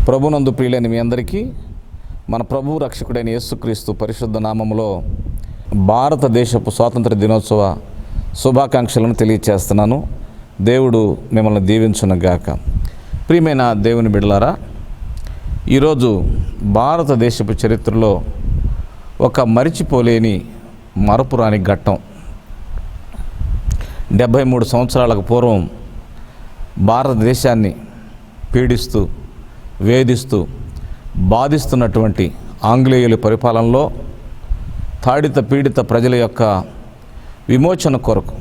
ప్రభునందు ప్రియులైన మీ అందరికీ మన ప్రభు రక్షకుడైన యేసుక్రీస్తు పరిశుద్ధ నామములో భారతదేశపు స్వాతంత్ర దినోత్సవ శుభాకాంక్షలను తెలియచేస్తున్నాను. దేవుడు మిమ్మల్ని దీవించునుగాక. ప్రియమైన దేవుని బిడ్డలారా, ఈరోజు భారతదేశపు చరిత్రలో ఒక మరిచిపోలేని మరపురాని ఘట్టం. 73 సంవత్సరాలకు పూర్వం భారతదేశాన్ని పీడిస్తూ వేధిస్తూ బాధిస్తున్నటువంటి ఆంగ్లేయుల పరిపాలనలో తాడిత పీడిత ప్రజల యొక్క విమోచన కొరకు,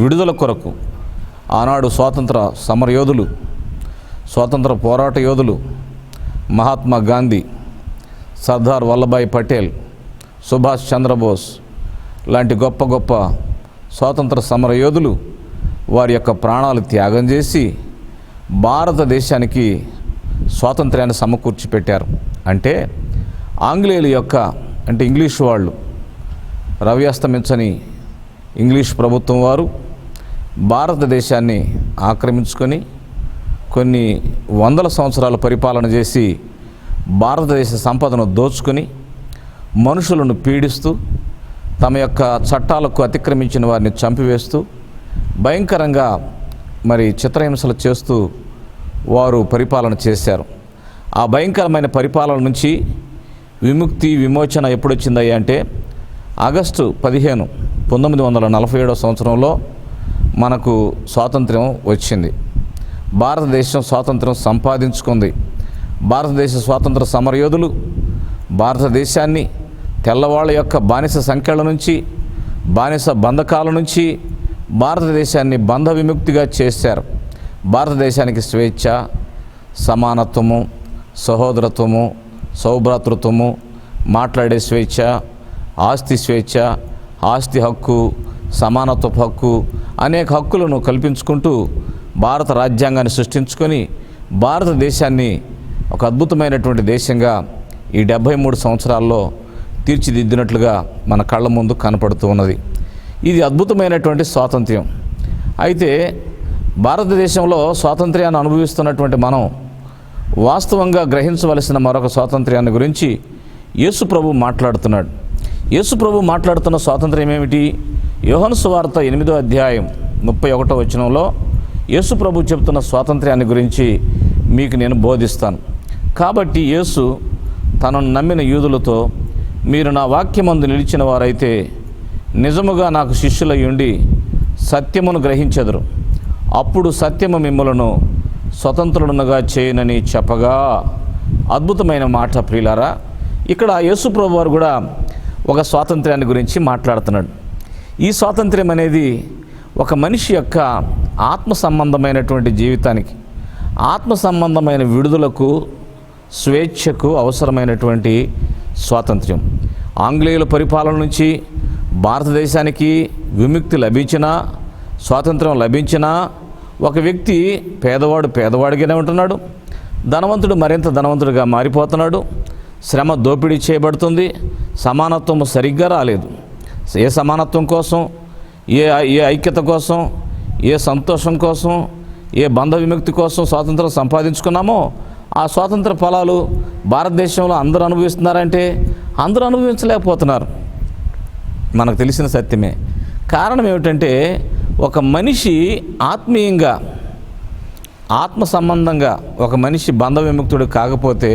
విడుదల కొరకు ఆనాడు స్వాతంత్ర సమరయోధులు, స్వాతంత్ర పోరాట యోధులు మహాత్మా గాంధీ, సర్దార్ వల్లభాయ్ పటేల్, సుభాష్ చంద్రబోస్ లాంటి గొప్ప గొప్ప స్వాతంత్ర సమరయోధులు వారి యొక్క ప్రాణాలు త్యాగం చేసి భారతదేశానికి స్వాతంత్ర్యాన్ని సమకూర్చి పెట్టారు. అంటే ఆంగ్లేయుల యొక్క, అంటే ఇంగ్లీష్ వాళ్ళు, రవి అస్తమించని ఇంగ్లీష్ ప్రభుత్వం వారు భారతదేశాన్ని ఆక్రమించుకొని కొన్ని వందల సంవత్సరాల పరిపాలన చేసి భారతదేశ సంపదను దోచుకొని మనుషులను పీడిస్తూ తమ యొక్క చట్టాలకు అతిక్రమించిన వారిని చంపివేస్తూ భయంకరంగా చిత్రహింసలు చేస్తూ వారు పరిపాలన చేశారు. ఆ భయంకరమైన పరిపాలన నుంచి విముక్తి విమోచన ఎప్పుడొచ్చిందయ్యా అంటే ఆగస్టు 15, 1947 సంవత్సరంలో మనకు స్వాతంత్ర్యం వచ్చింది. భారతదేశం స్వాతంత్రం సంపాదించుకుంది. భారతదేశ స్వాతంత్ర సమరయోధులు భారతదేశాన్ని తెల్లవాళ్ళ యొక్క బానిస సంఖ్యల నుంచి, బానిస బంధకాల నుంచి భారతదేశాన్ని బంధ విముక్తిగా చేశారు. భారతదేశానికి స్వేచ్ఛ, సమానత్వము, సహోదరత్వము, సౌభ్రాతృత్వము, మాట్లాడే స్వేచ్ఛ, ఆస్తి స్వేచ్ఛ, ఆస్తి హక్కు, సమానత్వపు హక్కు, అనేక హక్కులను కల్పించుకుంటూ భారత రాజ్యాంగాన్ని సృష్టించుకొని భారతదేశాన్ని ఒక అద్భుతమైనటువంటి దేశంగా ఈ 73 సంవత్సరాల్లో తీర్చిదిద్దినట్లుగా మన కళ్ళ ముందు కనపడుతూ ఉన్నది. ఇది అద్భుతమైనటువంటి స్వాతంత్ర్యం. అయితే భారతదేశంలో స్వాతంత్ర్యాన్ని అనుభవిస్తున్నటువంటి మనం వాస్తవంగా గ్రహించవలసిన మరొక స్వాతంత్ర్యాన్ని గురించి యేసు ప్రభు మాట్లాడుతున్నాడు. యేసు ప్రభు మాట్లాడుతున్న స్వాతంత్ర్యం ఏమిటి? యోహాను సువార్త 8వ అధ్యాయం 31వ వచనంలో యేసు ప్రభు చెబుతున్న స్వాతంత్ర్యాన్ని గురించి మీకు నేను బోధిస్తాను. కాబట్టి యేసు తనను నమ్మిన యూదులతో, మీరు నా వాక్యమందు నిలిచిన వారైతే నిజముగా నాకు శిష్యులై ఉండి సత్యమును గ్రహించెదరు, అప్పుడు సత్యము మిమ్మలను స్వతంత్రులుగా చేయనని చెప్పగా. అద్భుతమైన మాట ప్రియులారా. ఇక్కడ యేసు ప్రభు వారు కూడా ఒక స్వాతంత్ర్యాన్ని గురించి మాట్లాడుతున్నాడు. ఈ స్వాతంత్ర్యం అనేది ఒక మనిషి యొక్క ఆత్మ సంబంధమైనటువంటి జీవితానికి, ఆత్మ సంబంధమైన విడుదలకు, స్వేచ్ఛకు అవసరమైనటువంటి స్వాతంత్ర్యం. ఆంగ్లేయుల పరిపాలన నుంచి భారతదేశానికి విముక్తి లభించినా, స్వాతంత్రం లభించినా ఒక వ్యక్తి పేదవాడిగానే ఉంటున్నాడు, ధనవంతుడు మరింత ధనవంతుడిగా మారిపోతున్నాడు, శ్రమ దోపిడీ చేయబడుతుంది, సమానత్వం సరిగ్గా రాలేదు. ఏ సమానత్వం కోసం, ఏ ఐక్యత కోసం, ఏ సంతోషం కోసం, ఏ బంధ విముక్తి కోసం స్వాతంత్రం సంపాదించుకున్నామో ఆ స్వాతంత్ర ఫలాలు భారతదేశంలో అందరూ అనుభవిస్తున్నారంటే అందరూ అనుభవించలేకపోతున్నారు. మనకు తెలిసిన సత్యమే. కారణం ఏమిటంటే ఒక మనిషి ఆత్మీయంగా, ఆత్మ సంబంధంగా ఒక మనిషి బంధ విముక్తుడు కాకపోతే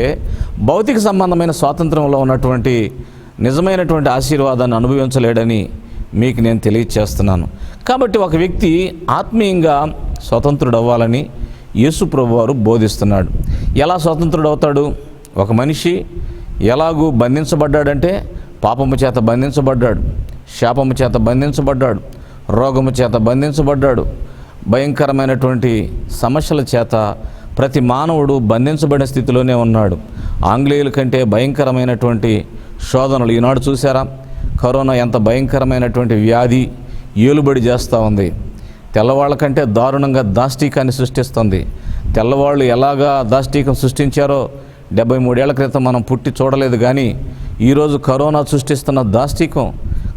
భౌతిక సంబంధమైన స్వాతంత్రంలో ఉన్నటువంటి నిజమైనటువంటి ఆశీర్వాదాన్ని అనుభవించలేడని మీకు నేను తెలియచేస్తున్నాను. కాబట్టి ఒక వ్యక్తి ఆత్మీయంగా స్వతంత్రుడు అవ్వాలని యేసు ప్రభు వారు బోధిస్తున్నాడు. ఎలా స్వతంత్రుడు అవుతాడు? ఒక మనిషి ఎలాగూ బంధించబడ్డాడంటే పాపము చేత బంధించబడ్డాడు, శాపము చేత బంధించబడ్డాడు, రోగము చేత బంధించబడ్డాడు, భయంకరమైనటువంటి సమస్యల చేత ప్రతి మానవుడు బంధించబడిన స్థితిలోనే ఉన్నాడు. ఆంగ్లేయుల కంటే భయంకరమైనటువంటి శోధనలు ఈనాడు చూసారా? కరోనా ఎంత భయంకరమైనటువంటి వ్యాధి ఏలుబడి చేస్తూ ఉంది. తెల్లవాళ్ళ కంటే దారుణంగా దాష్టీకాన్ని సృష్టిస్తుంది. తెల్లవాళ్ళు ఎలాగా దాష్టీకం సృష్టించారో 73 ఏళ్ల క్రితం మనం పుట్టి చూడలేదు. కానీ ఈరోజు కరోనా సృష్టిస్తున్న దాష్టీకం,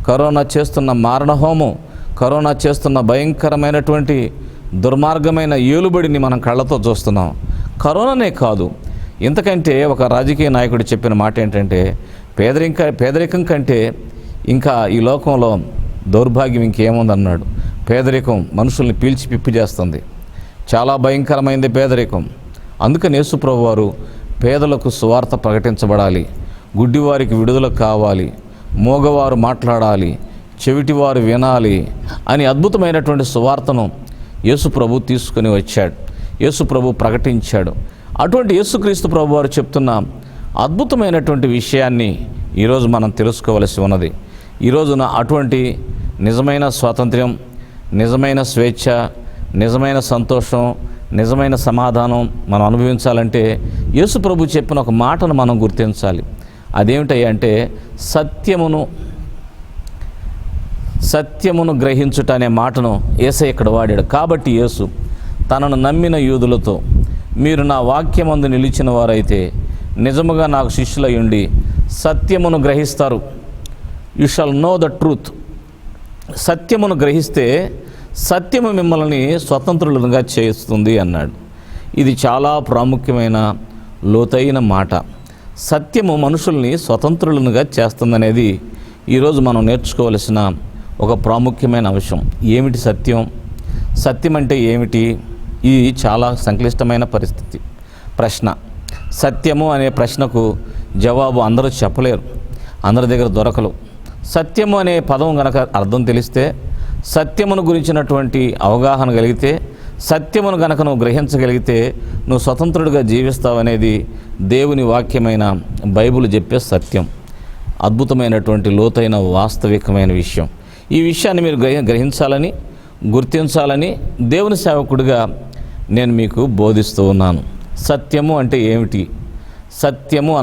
కరోనా చేస్తున్న మారణహోమం, కరోనా చేస్తున్న భయంకరమైనటువంటి దుర్మార్గమైన ఏలుబడిని మనం కళ్ళతో చూస్తున్నాం. కరోనానే కాదు, ఇంతకంటే ఒక రాజకీయ నాయకుడు చెప్పిన మాట ఏంటంటే, పేదరికం కంటే ఇంకా ఈ లోకంలో దౌర్భాగ్యం ఇంకేముందన్నాడు. పేదరికం మనుషుల్ని పీల్చి పిప్పి చేస్తుంది. చాలా భయంకరమైంది పేదరికం. అందుకని యేసు ప్రభువారు పేదలకు సువార్త ప్రకటించబడాలి, గుడ్డివారికి విడుదల కావాలి, మోగవారు మాట్లాడాలి, చెవిటివారు వినాలి అని అద్భుతమైనటువంటి సువార్తను యేసు ప్రభు తీసుకుని వచ్చాడు, యేసు ప్రభు ప్రకటించాడు. అటువంటి యేసుక్రీస్తు ప్రభు వారు చెప్తున్న అద్భుతమైనటువంటి విషయాన్ని ఈరోజు మనం తెలుసుకోవలసి ఉన్నది. ఈ రోజున అటువంటి నిజమైన స్వాతంత్ర్యం, నిజమైన స్వేచ్ఛ, నిజమైన సంతోషం, నిజమైన సమాధానం మనం అనుభవించాలంటే యేసు ప్రభు చెప్పిన ఒక మాటను మనం గుర్తించాలి. అదేమిటంటే సత్యమును గ్రహించుట అనే మాటను యేసయ్య ఇక్కడ వాడాడు. కాబట్టి యేసు తనను నమ్మిన యూదులతో, మీరు నా వాక్యమందు నిలిచిన వారైతే నిజముగా నాకు శిష్యులై ఉండి సత్యమును గ్రహిస్తారు. You shall know the truth. సత్యమును గ్రహిస్తే సత్యము మిమ్మల్ని స్వతంత్రులుగా చేస్తుంది అన్నాడు. ఇది చాలా ప్రాముఖ్యమైన లోతైన మాట. సత్యము మనుషుల్ని స్వతంత్రులుగా చేస్తుందనేది ఈరోజు మనం నేర్చుకోవలసిన ఒక ప్రాముఖ్యమైన అంశం. ఏమిటి సత్యం? సత్యం అంటే ఏమిటి? ఇది చాలా సంక్లిష్టమైన ప్రశ్న. సత్యము అనే ప్రశ్నకు జవాబు అందరూ చెప్పలేరు, అందరి దగ్గర దొరకలు. సత్యము అనే పదం గనక అర్థం తెలిస్తే, సత్యమును గురించినటువంటి అవగాహన కలిగితే, సత్యమును గనక నువ్వు గ్రహించగలిగితే నువ్వు స్వతంత్రుడిగా జీవిస్తావనేది దేవుని వాక్యమైన బైబిల్ చెప్పే సత్యం. అద్భుతమైనటువంటి లోతైన వాస్తవికమైన విషయం. ఈ విషయాన్ని మీరు గ్రహించాలని, గుర్తించాలని దేవుని సేవకుడిగా నేను మీకు బోధిస్తూ ఉన్నాను. సత్యము అంటే ఏమిటి? సత్యము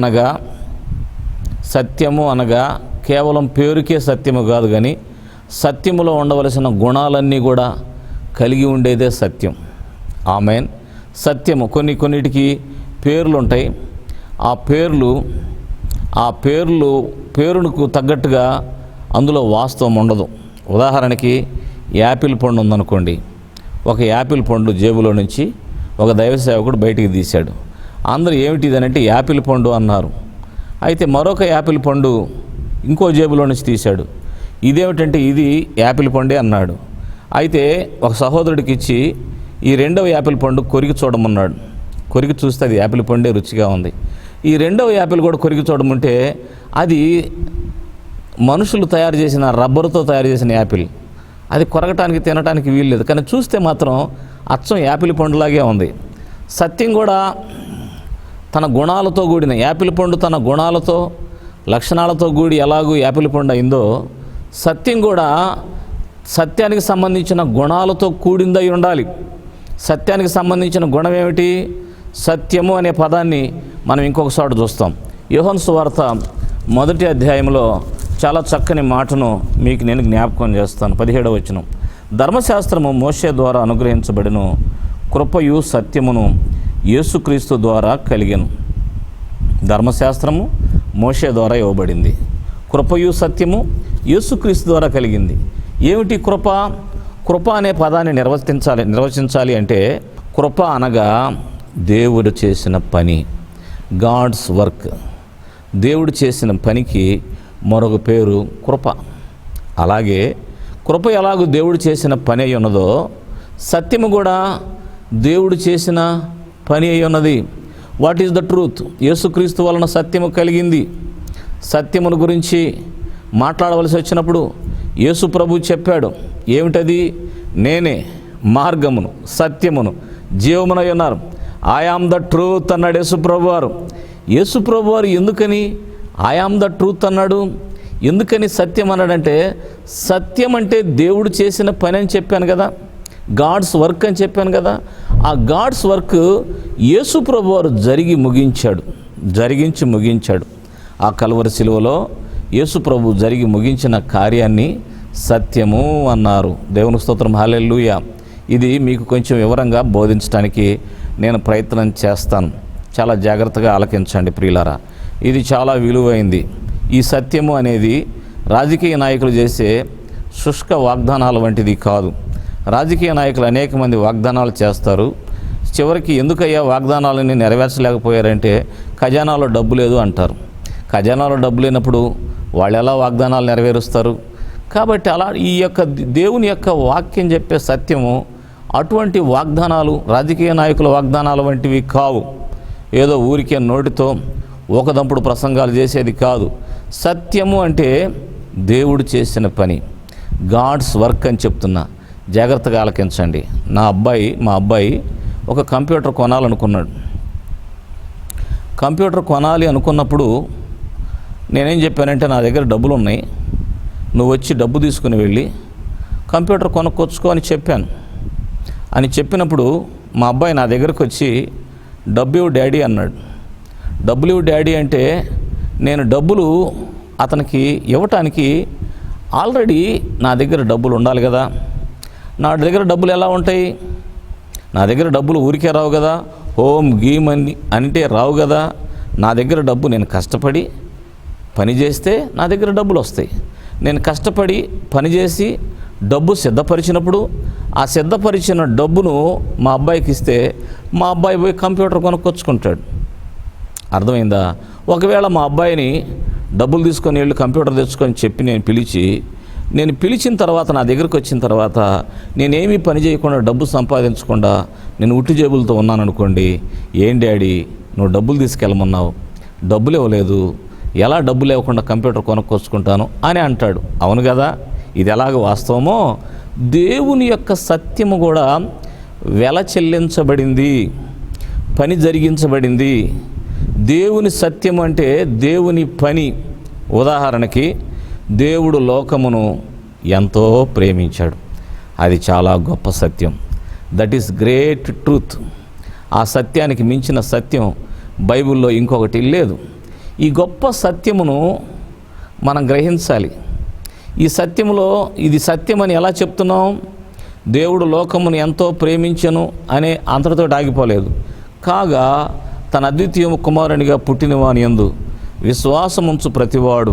అనగా కేవలం పేరుకే సత్యము కాదు, కానీ సత్యములో ఉండవలసిన గుణాలన్నీ కూడా కలిగి ఉండేదే సత్యం. ఆమేన్. సత్యము కొన్నిటికి పేర్లు ఉంటాయి. ఆ పేరుకు తగ్గట్టుగా అందులో వాస్తవం ఉండదు. ఉదాహరణకి యాపిల్ పండు ఉందనుకోండి. ఒక యాపిల్ పండు జేబులో నుంచి ఒక దైవ సేవకుడు బయటికి తీశాడు. అందరూ ఏమిటిదనంటే యాపిల్ పండు అన్నారు. అయితే మరొక యాపిల్ పండు ఇంకో జేబులో నుంచి తీశాడు. ఇదేమిటంటే ఇది యాపిల్ పండే అన్నాడు. అయితే ఒక సహోదరుడికి ఇచ్చి ఈ రెండవ యాపిల్ పండు కొరికి చూడమన్నాడు. కొరికి చూస్తే అది యాపిల్ పండే రుచిగా ఉంది. ఈ రెండవ యాపిల్ కూడా కొరికి చూడమంటే అది మనుషులు తయారు చేసిన రబ్బరుతో తయారు చేసిన యాపిల్. అది కొరగటానికి తినటానికి వీల్లేదు, కానీ చూస్తే మాత్రం అచ్చం యాపిల్ పండులాగే ఉంది. సత్యం కూడా తన గుణాలతో కూడిన యాపిల్ పండు, తన గుణాలతో లక్షణాలతో కూడి ఎలాగూ యాపిల్ పండు అయిందో, సత్యం కూడా సత్యానికి సంబంధించిన గుణాలతో కూడిందై ఉండాలి. సత్యానికి సంబంధించిన గుణం ఏమిటి? సత్యము అనే పదాన్ని మనం ఇంకొకసారి చూస్తాం. యోహాను సువార్త 1వ అధ్యాయంలో చాలా చక్కని మాటను మీకు నేను జ్ఞాపకం చేస్తాను. 17వ వచనం. ధర్మశాస్త్రము మోషే ద్వారా అనుగ్రహించబడిను, కృపయు సత్యమును యేసుక్రీస్తు ద్వారా కలిగెను. ధర్మశాస్త్రము మోషే ద్వారా ఇవ్వబడింది, కృపయు సత్యము యేసుక్రీస్తు ద్వారా కలిగింది. ఏమిటి కృప? కృప అనే పదాన్ని నిర్వచించాలి అంటే, కృప అనగా దేవుడు చేసిన పని, గాడ్స్ వర్క్. దేవుడు చేసిన పనికి మరొక పేరు కృప. అలాగే కృప ఎలాగో దేవుడు చేసిన పని అయి ఉన్నదో, సత్యము కూడా దేవుడు చేసిన పని అయి ఉన్నది. What is the truth? యేసుక్రీస్తు వలన సత్యము కలిగింది. సత్యమును గురించి మాట్లాడవలసి వచ్చినప్పుడు యేసు ప్రభు చెప్పాడు. ఏమిటది? నేనే మార్గమును సత్యమును జీవమునై ఉన్నారు. ఐ ఆమ్ ద ట్రూత్ అన్నాడు యేసు ప్రభు వారు. యేసు ప్రభు వారు ఎందుకని ఐ ఆమ్ ద ట్రూత్ అన్నాడు? ఎందుకని సత్యం అన్నాడంటే, సత్యం అంటే దేవుడు చేసిన పని అని చెప్పాను కదా, గాడ్స్ వర్క్ అని చెప్పాను కదా. ఆ గాడ్స్ వర్క్ యేసు ప్రభు వారు జరిగించి ముగించాడు. ఆ కల్వరి శిలువలో యేసు ప్రభు జరిగి ముగించిన కార్యాన్ని సత్యము అన్నారు. దేవుని స్తోత్రం, హల్లెలూయా. ఇది మీకు కొంచెం వివరంగా బోధించడానికి నేను ప్రయత్నం చేస్తాను. చాలా జాగ్రత్తగా ఆలకించండి ప్రియులారా. ఇది చాలా విలువైంది. ఈ సత్యము అనేది రాజకీయ నాయకులు చేసే శుష్క వాగ్దానాల వంటిది కాదు. రాజకీయ నాయకులు అనేక మంది వాగ్దానాలు చివరికి ఎందుకయ్యా వాగ్దానాలని నెరవేర్చలేకపోయారంటే ఖజానాలో డబ్బు లేదు అంటారు. ఖజానాలో డబ్బు లేనప్పుడు వాళ్ళు ఎలా వాగ్దానాలు నెరవేరుస్తారు? కాబట్టి అలా ఈ యొక్క దేవుని యొక్క వాక్యం చెప్పే సత్యము అటువంటి వాగ్దానాలు రాజకీయ నాయకుల వాగ్దానాలు వంటివి కావు. ఏదో ఊరికే నోటితో ఒకదంపుడు ప్రసంగాలు చేసేది కాదు. సత్యము అంటే దేవుడు చేసిన పని, గాడ్స్ వర్క్ అని చెప్తున్నా. జాగ్రత్తగా ఆలకించండి. మా అబ్బాయి ఒక కంప్యూటర్ కొనాలనుకున్నాడు. కంప్యూటర్ కొనాలి అనుకున్నప్పుడు నేనేం చెప్పానంటే, నా దగ్గర డబ్బులు ఉన్నాయి, నువ్వు వచ్చి డబ్బు తీసుకుని వెళ్ళి కంప్యూటర్ కొనుక్కొచ్చుకో అని చెప్పాను. అని చెప్పినప్పుడు మా అబ్బాయి నా దగ్గరకు వచ్చి డబ్బు ఇవ్వు డాడీ అన్నాడు. డబ్బులు ఇవ్వు డాడీ అంటే నేను డబ్బులు అతనికి ఇవ్వటానికి ఆల్రెడీ నా దగ్గర డబ్బులు ఉండాలి కదా. నా దగ్గర డబ్బులు ఎలా ఉంటాయి? నా దగ్గర డబ్బులు ఊరికే రావు కదా, హోమ్ గీమ్ అని అంటే రావు కదా. నా దగ్గర డబ్బు నేను కష్టపడి పని చేస్తే నా దగ్గర డబ్బులు వస్తాయి. నేను కష్టపడి పనిచేసి డబ్బు సిద్ధపరిచినప్పుడు ఆ సిద్ధపరిచిన డబ్బును మా అబ్బాయికి ఇస్తే మా అబ్బాయి పోయి కంప్యూటర్ కొనుక్కొచ్చుకుంటాడు. అర్థమైందా? ఒకవేళ మా అబ్బాయిని డబ్బులు తీసుకొని వెళ్ళి కంప్యూటర్ తెచ్చుకొని చెప్పి నేను పిలిచిన తర్వాత నా దగ్గరికి వచ్చిన తర్వాత నేనేమీ పని చేయకుండా డబ్బు సంపాదించకుండా నేను ఉట్టి జేబులతో ఉన్నాను అనుకోండి, ఏం డాడీ నువ్వు డబ్బులు తీసుకెళ్ళమన్నావు, డబ్బులు ఇవ్వలేదు, ఎలా డబ్బులు ఇవ్వకుండా కంప్యూటర్ కొనుక్కొచ్చుకుంటాను అని అంటాడు. అవును కదా? ఇది ఎలాగ వాస్తవమో దేవుని యొక్క సత్యము కూడా వెల చెల్లించబడింది, పని జరిగించబడింది. దేవుని సత్యం అంటే దేవుని పని. ఉదాహరణకి దేవుడు లోకమును ఎంతో ప్రేమించాడు, అది చాలా గొప్ప సత్యం. That is great truth. ఆ సత్యానికి మించిన సత్యం బైబిల్లో ఇంకొకటి లేదు. ఈ గొప్ప సత్యమును మనం గ్రహించాలి. ఈ సత్యములో ఇది సత్యమని ఎలా చెప్తున్నాం? దేవుడు లోకమును ఎంతో ప్రేమించెను అనే అంతటితో ఆగిపోలేదు. కాగా తన అద్వితీయ కుమారునిగా పుట్టినవాని యందు విశ్వాసముంచు ప్రతివాడు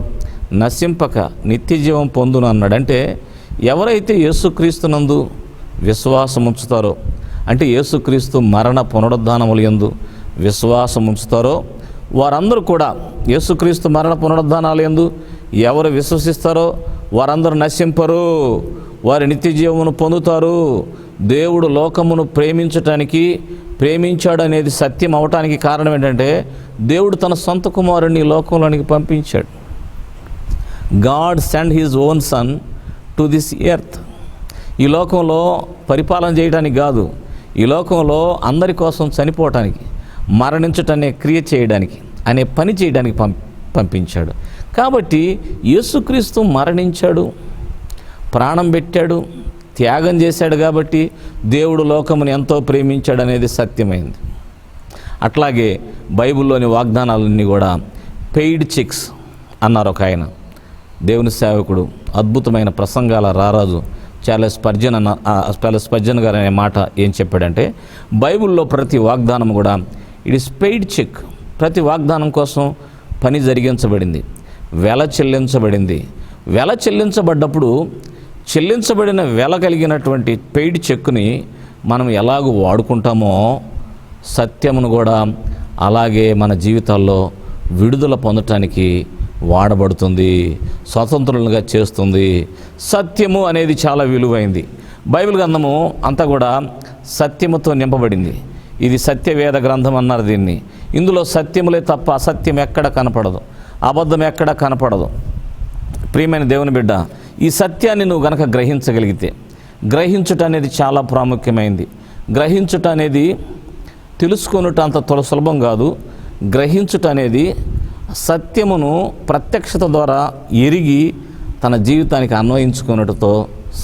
నశింపక నిత్యజీవం పొందును అన్నాడు. అంటే ఎవరైతే యేసుక్రీస్తునందు విశ్వాసముంచుతారో, అంటే యేసుక్రీస్తు మరణ పునరుద్ధానముల యందు విశ్వాసముంచుతారో వారందరూ కూడా, యేసుక్రీస్తు మరణ పునరుద్ధానాల యందు ఎవరు విశ్వసిస్తారో వారందరూ నశింపరు, వారి నిత్యజీవమును పొందుతారు. దేవుడు లోకమును ప్రేమించాడు అనేది సత్యం అవటానికి కారణం ఏంటంటే దేవుడు తన సొంత కుమారుని లోకంలోనికి పంపించాడు. God send his own son to this earth. ఈ లోకంలో పరిపాలన చేయడానికి కాదు, ఈ లోకంలో అందరి కోసం చనిపోవటానికి, మరణించటనే క్రియ చేయడానికి, అనే పని చేయడానికి పంపించాడు. కాబట్టి యేసుక్రీస్తు మరణించాడు, ప్రాణం పెట్టాడు, త్యాగం చేశాడు. కాబట్టి దేవుడు లోకమును ఎంతో ప్రేమించాడు అనేది సత్యమైంది. అట్లాగే బైబిల్లోని వాగ్దానాలన్నీ కూడా పెయిడ్ చెక్స్ అన్నారు. ఒక ఆయన దేవుని సేవకుడు, అద్భుతమైన ప్రసంగాల రారాజు చార్లెస్ స్పర్జన్ గారు అనే మాట ఏం చెప్పాడంటే, బైబిల్లో ప్రతి వాగ్దానం కూడా ఇట్ ఈస్ పెయిడ్ చెక్. ప్రతి వాగ్దానం కోసం పని జరిగించబడింది, వెల చెల్లించబడింది. వెల చెల్లించబడ్డప్పుడు చెల్లించబడిన వెల కలిగినటువంటి పెయిడ్ చెక్కుని మనం ఎలాగూ వాడుకుంటామో సత్యమును కూడా అలాగే మన జీవితాల్లో విడుదల పొందటానికి వాడబడుతుంది, స్వతంత్రులుగా చేస్తుంది. సత్యము అనేది చాలా విలువైంది. బైబిల్ గ్రంథము అంతా కూడా సత్యముతో నింపబడింది. ఇది సత్యవేద గ్రంథం అన్నారు దీన్ని. ఇందులో సత్యములే తప్ప అసత్యం ఎక్కడ కనపడదు, అబద్ధం ఎక్కడ కనపడదు. ప్రియమైన దేవుని బిడ్డ, ఈ సత్యాన్ని నువ్వు గనక గ్రహించగలిగితే, గ్రహించుట అనేది చాలా ప్రాముఖ్యమైంది. గ్రహించుట అనేది తెలుసుకొనుట అంత సులభం కాదు. గ్రహించుట అనేది సత్యమును ప్రత్యక్షత ద్వారా ఎరిగి తన జీవితానికి అన్వయించుకున్నట్టుతో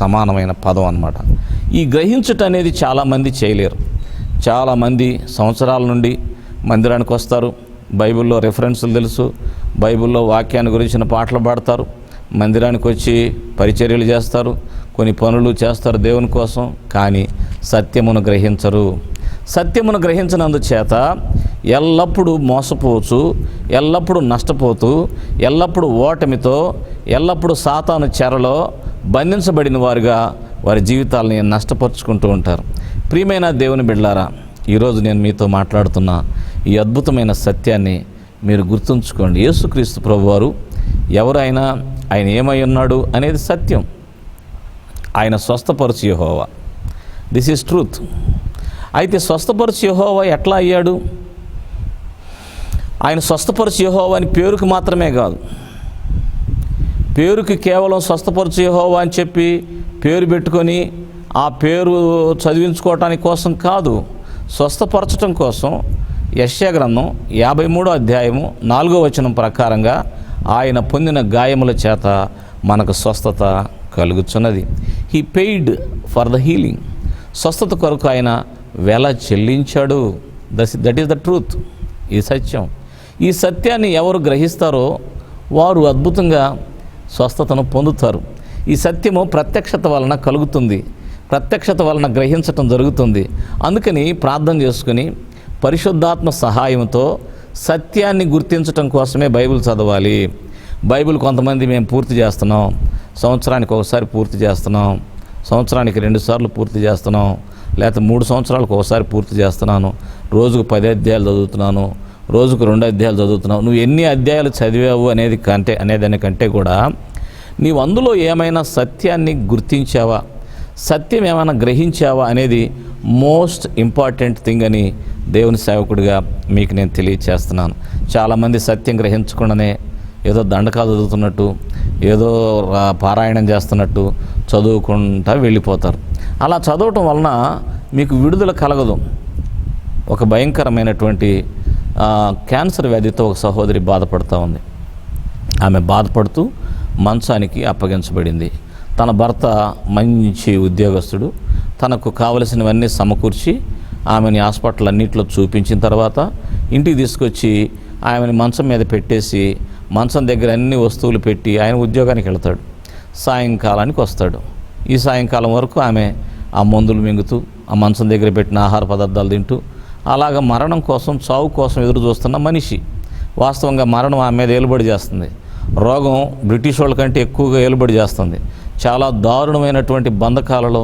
సమానమైన పదం అన్నమాట. ఈ గ్రహించుట అనేది చాలామంది చేయలేరు. చాలామంది సంవత్సరాల నుండి మందిరానికి వస్తారు, బైబిల్లో రెఫరెన్సులు తెలుసు, బైబిల్లో వాక్యాన్ని గురించిన పాటలు పాడతారు, మందిరానికి వచ్చి పరిచర్యలు చేస్తారు, కొన్ని పనులు చేస్తారు దేవుని కోసం, కానీ సత్యమును గ్రహించరు. సత్యమును గ్రహించినందుచేత ఎల్లప్పుడూ మోసపోవచ్చు, ఎల్లప్పుడూ నష్టపోతూ, ఎల్లప్పుడూ ఓటమితో, ఎల్లప్పుడూ సాతాను చెరలో బంధించబడిన వారుగా వారి జీవితాలని నష్టపరుచుకుంటూ ఉంటారు. ప్రియమైన దేవుని బిడ్డలారా, ఈరోజు నేను మీతో మాట్లాడుతున్న ఈ అద్భుతమైన సత్యాన్ని మీరు గుర్తుంచుకోండి. యేసుక్రీస్తు ప్రభువారు ఎవరైనా, ఆయన ఏమై ఉన్నాడు అనేది సత్యం. ఆయన స్వస్థపరచు యెహోవా. This is truth. అయితే స్వస్థపరచు యెహోవా ఎట్లా అయ్యాడు? ఆయన స్వస్థపరచు యెహోవా అని పేరుకు మాత్రమే కాదు, పేరుకి కేవలం స్వస్థపరచు యెహోవా అని చెప్పి పేరు పెట్టుకొని ఆ పేరు చదివించుకోవటానికి కోసం కాదు, స్వస్థపరచటం కోసం యెషయా గ్రంథం 53వ అధ్యాయము 4వ వచనం ప్రకారంగా ఆయన పొందిన గాయముల చేత మనకు స్వస్థత కలుగుచున్నది. He paid for the healing. స్వస్థత కొరకు ఆయన వెల చెల్లించాడు. That is the truth. ఈ సత్యం. ఈ సత్యాన్ని ఎవరు గ్రహిస్తారో వారు అద్భుతంగా స్వస్థతను పొందుతారు. ఈ సత్యము ప్రత్యక్షత వలన కలుగుతుంది, ప్రత్యక్షత వలన గ్రహించటం జరుగుతుంది. అందుకని ప్రార్థన చేసుకుని పరిశుద్ధాత్మ సహాయంతో సత్యాన్ని గుర్తించటం కోసమే బైబిల్ చదవాలి. బైబిల్ కొంతమంది మేము పూర్తి చేస్తున్నాం, సంవత్సరానికి ఒకసారి పూర్తి చేస్తున్నాం, సంవత్సరానికి 2 సార్లు పూర్తి చేస్తున్నాం, లేకపోతే 3 సంవత్సరాలకు ఒకసారి పూర్తి చేస్తున్నాను, రోజుకు 10 అధ్యాయాలు చదువుతున్నాను, రోజుకు 2 అధ్యాయాలు చదువుతున్నావు. నువ్వు ఎన్ని అధ్యాయాలు చదివావు అనేదానికంటే కూడా నీవు అందులో ఏమైనా సత్యాన్ని గుర్తించావా, సత్యం ఏమైనా గ్రహించావా అనేది మోస్ట్ ఇంపార్టెంట్ థింగ్ అని దేవుని సేవకుడిగా మీకు నేను తెలియచేస్తున్నాను. చాలామంది సత్యం గ్రహించకుండానే ఏదో దండకాలు చదువుతున్నట్టు, ఏదో పారాయణం చేస్తున్నట్టు చదువుకుంటా వెళ్ళిపోతారు. అలా చదవటం వలన మీకు విడుదల కలగదు. ఒక భయంకరమైనటువంటి క్యాన్సర్ వ్యాధితో ఒక సహోదరి బాధపడుతూ ఉంది. ఆమె బాధపడుతూ మంచానికి అప్పగించబడింది. తన భర్త మంచి ఉద్యోగస్తుడు, తనకు కావలసినవన్నీ సమకూర్చి ఆమెని హాస్పిటల్ అన్నింటిలో చూపించిన తర్వాత ఇంటికి తీసుకొచ్చి ఆమెని మంచం మీద పెట్టేసి మంచం దగ్గర అన్ని వస్తువులు పెట్టి ఆయన ఉద్యోగానికి వెళ్తాడు. సాయంకాలానికి వస్తాడు. ఈ సాయంకాలం వరకు ఆమె ఆ మందులు మింగుతూ ఆ మంచం దగ్గర పెట్టిన ఆహార పదార్థాలు తింటూ అలాగ మరణం కోసం, చావు కోసం ఎదురు చూస్తున్న మనిషి. వాస్తవంగా మరణం ఆమె మీద ఏలుబడి చేస్తుంది. రోగం బ్రిటిష్ వాళ్ళ కంటే ఎక్కువగా ఏలుబడి చేస్తుంది. చాలా దారుణమైనటువంటి బంధకాలలో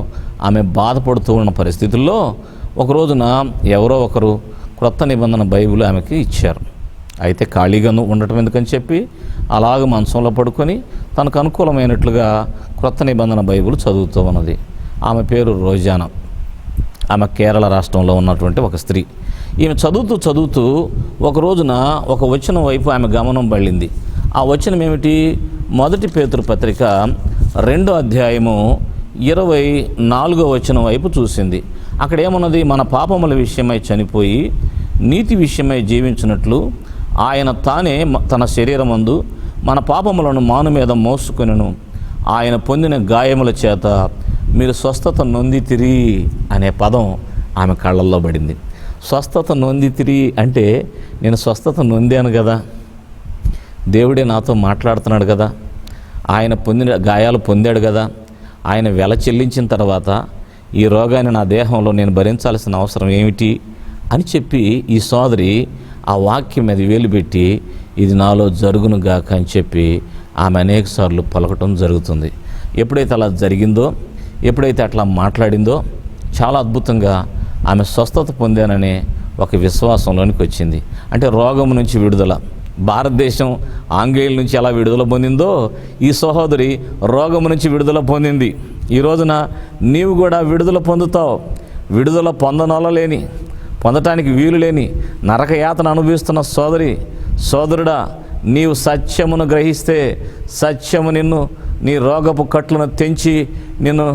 ఆమె బాధపడుతూ ఉన్న పరిస్థితుల్లో ఒక రోజున ఎవరో ఒకరు క్రొత్త నిబంధన బైబిల్ ఆమెకి ఇచ్చారు. అయితే ఖాళీగాను ఉండటం ఎందుకని చెప్పి అలాగ మంచంలో పడుకొని తనకు అనుకూలమైనట్లుగా క్రొత్త నిబంధన బైబిల్ చదువుతూ ఉన్నది. ఆమె పేరు రోజానా. ఆమె కేరళ రాష్ట్రంలో ఉన్నటువంటి ఒక స్త్రీ. ఈమె చదువుతూ ఒక రోజున ఒక వచనం వైపు ఆమె గమనం పడింది. ఆ వచనం ఏమిటి? 1 పేతురు పత్రిక 2వ అధ్యాయము 24వ వచనం వైపు చూసింది. అక్కడ ఏమన్నది? మన పాపముల విషయమై చనిపోయి నీతి విషయమై జీవించినట్లు ఆయన తానే తన శరీరమందు మన పాపములను మాను మీద మోసుకొనెను. ఆయన పొందిన గాయముల చేత మీరు స్వస్థత నొందితిరి అనే పదం ఆమె కళ్ళల్లో పడింది. స్వస్థత నొందితిరి అంటే నేను స్వస్థత నొందాను కదా, దేవుడే నాతో మాట్లాడుతున్నాడు కదా, ఆయన పొందిన గాయాలు పొందాడు కదా, ఆయన వెల చెల్లించిన తర్వాత ఈ రోగాన్ని నా దేహంలో నేను భరించాల్సిన అవసరం ఏమిటి అని చెప్పి ఈ సోదరి ఆ వాక్యం మీద వేలు పెట్టి ఇది నాలో జరుగును గాక అని చెప్పి ఆమె అనేకసార్లు పలకటం జరుగుతుంది. ఎప్పుడైతే అలా జరిగిందో, ఎప్పుడైతే అట్లా మాట్లాడిందో చాలా అద్భుతంగా ఆమె స్వస్థత పొందాననే ఒక విశ్వాసంలోనికి వచ్చింది. అంటే రోగం నుంచి విడుదల. భారతదేశం ఆంగ్లేయుల నుంచి ఎలా విడుదల పొందిందో ఈ సహోదరి రోగం నుంచి విడుదల పొందింది. ఈ రోజున నీవు కూడా విడుదల పొందుతావు. విడుదల పొందటానికి వీలు లేని నరకయాతన అనుభవిస్తున్న సోదరుడా, నీవు సత్యమును గ్రహిస్తే సత్యము నిన్ను నీ రోగపు కట్లను తెంచి నిన్ను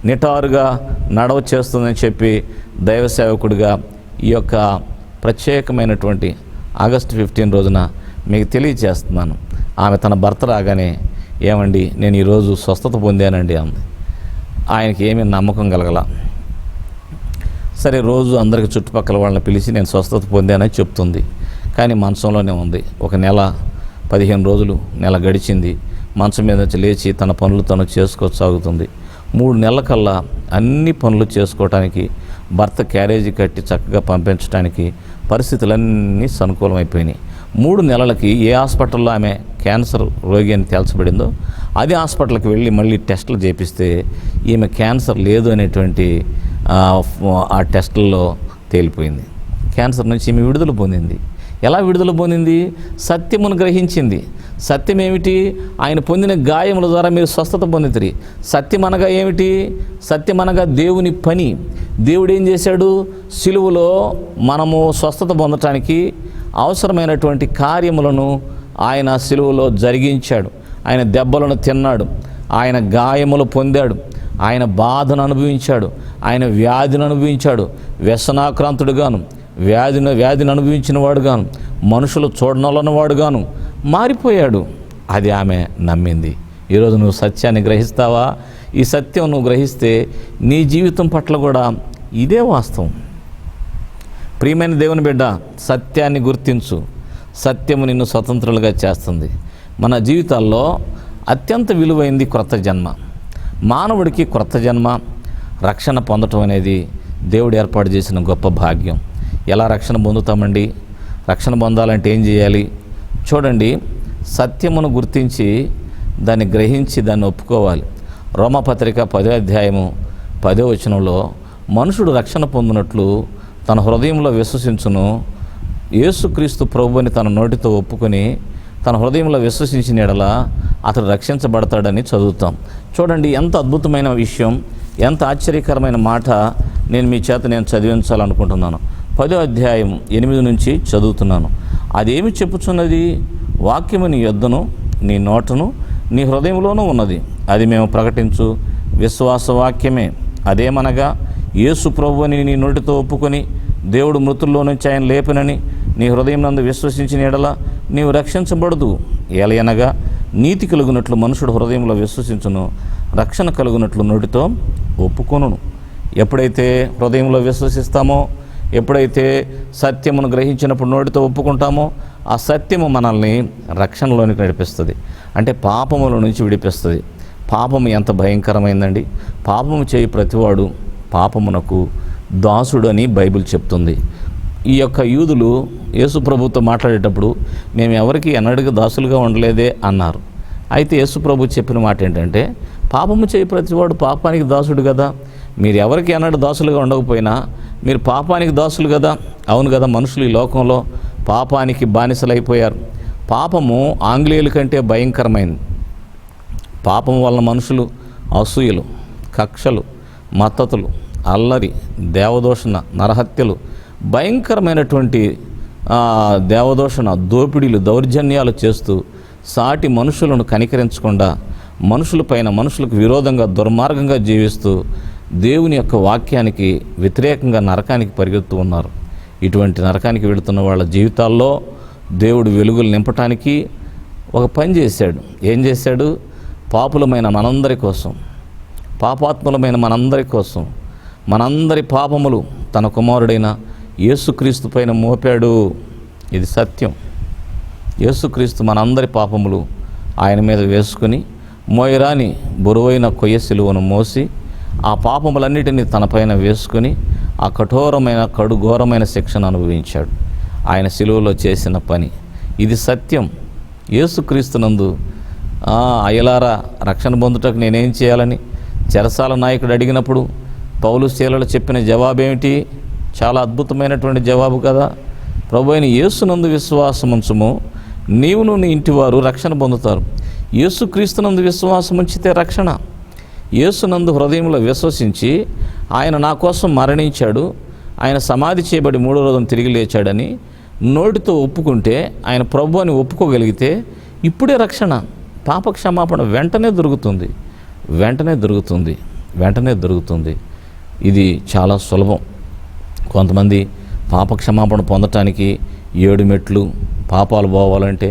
నిటారుగా నడవ చేస్తుందని చెప్పి దైవ సేవకుడిగా ఈ యొక్క ప్రత్యేకమైనటువంటి ఆగస్టు 15 రోజున మీకు తెలియజేస్తున్నాను. ఆమె తన భర్త రాగానే ఏమండి నేను ఈరోజు స్వస్థత పొందానండి అంది. ఆయనకి ఏమీ నమ్మకం కలగల. సరే రోజు అందరికి చుట్టుపక్కల వాళ్ళని పిలిచి నేను స్వస్థత పొందానని చెప్తుంది. కానీ మంచంలోనే ఉంది. ఒక నెల 15 రోజులు నెల గడిచింది. మంచం మీద నుంచి లేచి తన పనులు తను చేసుకోసాగుతుంది. 3 నెలల కల్లా అన్ని పనులు చేసుకోవటానికి, భర్త క్యారేజీ కట్టి చక్కగా పంపించడానికి పరిస్థితులన్నీ అనుకూలమైపోయినాయి. 3 నెలలకి ఏ హాస్పిటల్లో ఆమె క్యాన్సర్ రోగి అని తేల్చబడిందో అదే హాస్పిటల్కి వెళ్ళి మళ్ళీ టెస్టులు చేపిస్తే ఈమె క్యాన్సర్ లేదు అనేటువంటి ఆ టెస్టుల్లో తేలిపోయింది. క్యాన్సర్ నుంచి ఈమె విడుదల పొందింది. ఎలా విడుదల పొందింది? సత్యమును గ్రహించింది. సత్యం ఏమిటి? ఆయన పొందిన గాయముల ద్వారా మీరు స్వస్థత పొందితిరి. సత్యం అనగా ఏమిటి? సత్యం అనగా దేవుని పని. దేవుడు ఏం చేశాడు? సిలువలో మనము స్వస్థత పొందటానికి అవసరమైనటువంటి కార్యములను ఆయన సిలువలో జరిగించాడు. ఆయన దెబ్బలను తిన్నాడు, ఆయన గాయములు పొందాడు, ఆయన బాధను అనుభవించాడు, ఆయన వ్యాధిని అనుభవించాడు. వ్యసనాక్రాంతుడుగాను, వ్యాధిని అనుభవించిన వాడుగాను, మనుషులు చూడనొలని వాడుగాను మారిపోయాడు. అది ఆమె నమ్మింది. ఈరోజు నువ్వు సత్యాన్ని గ్రహిస్తావా? ఈ సత్యం నువ్వు గ్రహిస్తే నీ జీవితం పట్ల కూడా ఇదే వాస్తవం. ప్రియమైన దేవుని బిడ్డ, సత్యాన్ని గుర్తించు. సత్యము నిన్ను స్వతంత్రులుగా చేస్తుంది. మన జీవితాల్లో అత్యంత విలువైంది క్రొత్త జన్మ. మానవుడికి క్రొత్త జన్మ, రక్షణ పొందటం అనేది దేవుడు ఏర్పాటు చేసిన గొప్ప భాగ్యం. ఎలా రక్షణ పొందుతామండి? రక్షణ పొందాలంటే ఏం చేయాలి? చూడండి, సత్యమును గుర్తించి దాన్ని గ్రహించి దాన్ని ఒప్పుకోవాలి. రోమపత్రిక 10వ అధ్యాయము 10వ వచనంలో మనుషుడు రక్షణ పొందినట్లు తన హృదయంలో విశ్వసించును, యేసుక్రీస్తు ప్రభువుని తన నోటితో ఒప్పుకొని తన హృదయంలో విశ్వసించిన యెడల అతడు రక్షించబడతాడని చదువుతాం. చూడండి, ఎంత అద్భుతమైన విషయం, ఎంత ఆశ్చర్యకరమైన మాట నేను చదివించాలనుకుంటున్నాను. 10వ అధ్యాయం 8 నుంచి చదువుతున్నాను. అదేమి చెప్పుచున్నది? వాక్యము నీ యొద్దను, నీ నోటను, నీ హృదయంలోనూ ఉన్నది. అది మేము ప్రకటించు విశ్వాస వాక్యమే. అదేమనగా, యేసు ప్రభువుని నీ నోటితో ఒప్పుకొని దేవుడు మృతుల్లో నుంచి ఆయన లేపనని నీ హృదయం నందు విశ్వసించిన యెడల నీవు రక్షించబడదు. ఏలయనగా నీతి కలుగునట్లు మనుషుడు హృదయంలో విశ్వసించును, రక్షణ కలుగునట్లు నోటితో ఒప్పుకొనును. ఎప్పుడైతే హృదయంలో విశ్వసిస్తామో, ఎప్పుడైతే సత్యమును గ్రహించినప్పుడు నోటితో ఒప్పుకుంటామో, ఆ సత్యము మనల్ని రక్షణలోనికి నడిపిస్తుంది. అంటే పాపముల నుంచి విడిపిస్తుంది. పాపము ఎంత భయంకరమైందండి! పాపము చేయి ప్రతివాడు పాపమునకు దాసుడు అని బైబిల్ చెప్తుంది. ఈ యొక్క యూదులు యేసు ప్రభుతో మాట్లాడేటప్పుడు మేము ఎవరికి ఎన్నడూ దాసులుగా ఉండలేదే అన్నారు. అయితే యేసు ప్రభు చెప్పిన మాట ఏంటంటే, పాపము చేయి ప్రతివాడు పాపానికి దాసుడు కదా. మీరు ఎవరికి ఎన్నడూ దాసులుగా ఉండకపోయినా మీరు పాపానికి దాసులు కదా. అవును కదా, మనుషులు ఈ లోకంలో పాపానికి బానిసలైపోయారు. పాపము ఆంగ్లేయుల కంటే భయంకరమైంది. పాపం వలన మనుషులు అసూయలు, కక్షలు, మత్తతులు, అల్లరి, దేవదూషణ, నరహత్యలు, భయంకరమైనటువంటి దేవదూషణ, దోపిడీలు, దౌర్జన్యాలు చేస్తూ సాటి మనుషులను కనికరించకుండా మనుషులపైన మనుషులకు విరోధంగా దుర్మార్గంగా జీవిస్తూ దేవుని యొక్క వాక్యానికి వ్యతిరేకంగా నరకానికి పరిగెడుతూ ఉన్నారు. ఇటువంటి నరకానికి వెళుతున్న వాళ్ళ జీవితాల్లో దేవుడు వెలుగులు నింపటానికి ఒక పని చేశాడు. ఏం చేశాడు? పాపులమైన మనందరి కోసం, పాపాత్ములమైన మనందరి కోసం, మనందరి పాపములు తన కుమారుడైన యేసుక్రీస్తు పైన మోపాడు. ఇది సత్యం. యేసుక్రీస్తు మనందరి పాపములు ఆయన మీద వేసుకుని మోయరాని బరువైన కొయ్య సిలువను మోసి ఆ పాపములన్నిటినీ తనపైన వేసుకుని ఆ కఠోరమైన ఘోరమైన శిక్షను అనుభవించాడు. ఆయన సిలువలో చేసిన పని ఇది సత్యం. యేసుక్రీస్తునందు అయ్యలారా రక్షణ పొందుటకు నేనేం చేయాలని చెరసాల నాయకుడు అడిగినప్పుడు పౌలు శీలలు చెప్పిన జవాబేమిటి? చాలా అద్భుతమైనటువంటి జవాబు కదా. ప్రభువైన యేసునందు విశ్వాసముంచుము, నీవును నీ ఇంటివారు రక్షణ పొందుతారు. యేసుక్రీస్తునందు విశ్వాసం ఉంచితే రక్షణ. యేసునందు హృదయంలో విశ్వసించి ఆయన నా కోసం మరణించాడు, ఆయన సమాధి చేయబడి 3వ రోజున తిరిగి లేచాడని నోటితో ఒప్పుకుంటే, ఆయన ప్రభు అని ఒప్పుకోగలిగితే ఇప్పుడే రక్షణ. పాప క్షమాపణ వెంటనే దొరుకుతుంది, వెంటనే దొరుకుతుంది, వెంటనే దొరుకుతుంది. ఇది చాలా సులభం. కొంతమంది పాప క్షమాపణ పొందటానికి 7 మెట్లు, పాపాలు పోవాలంటే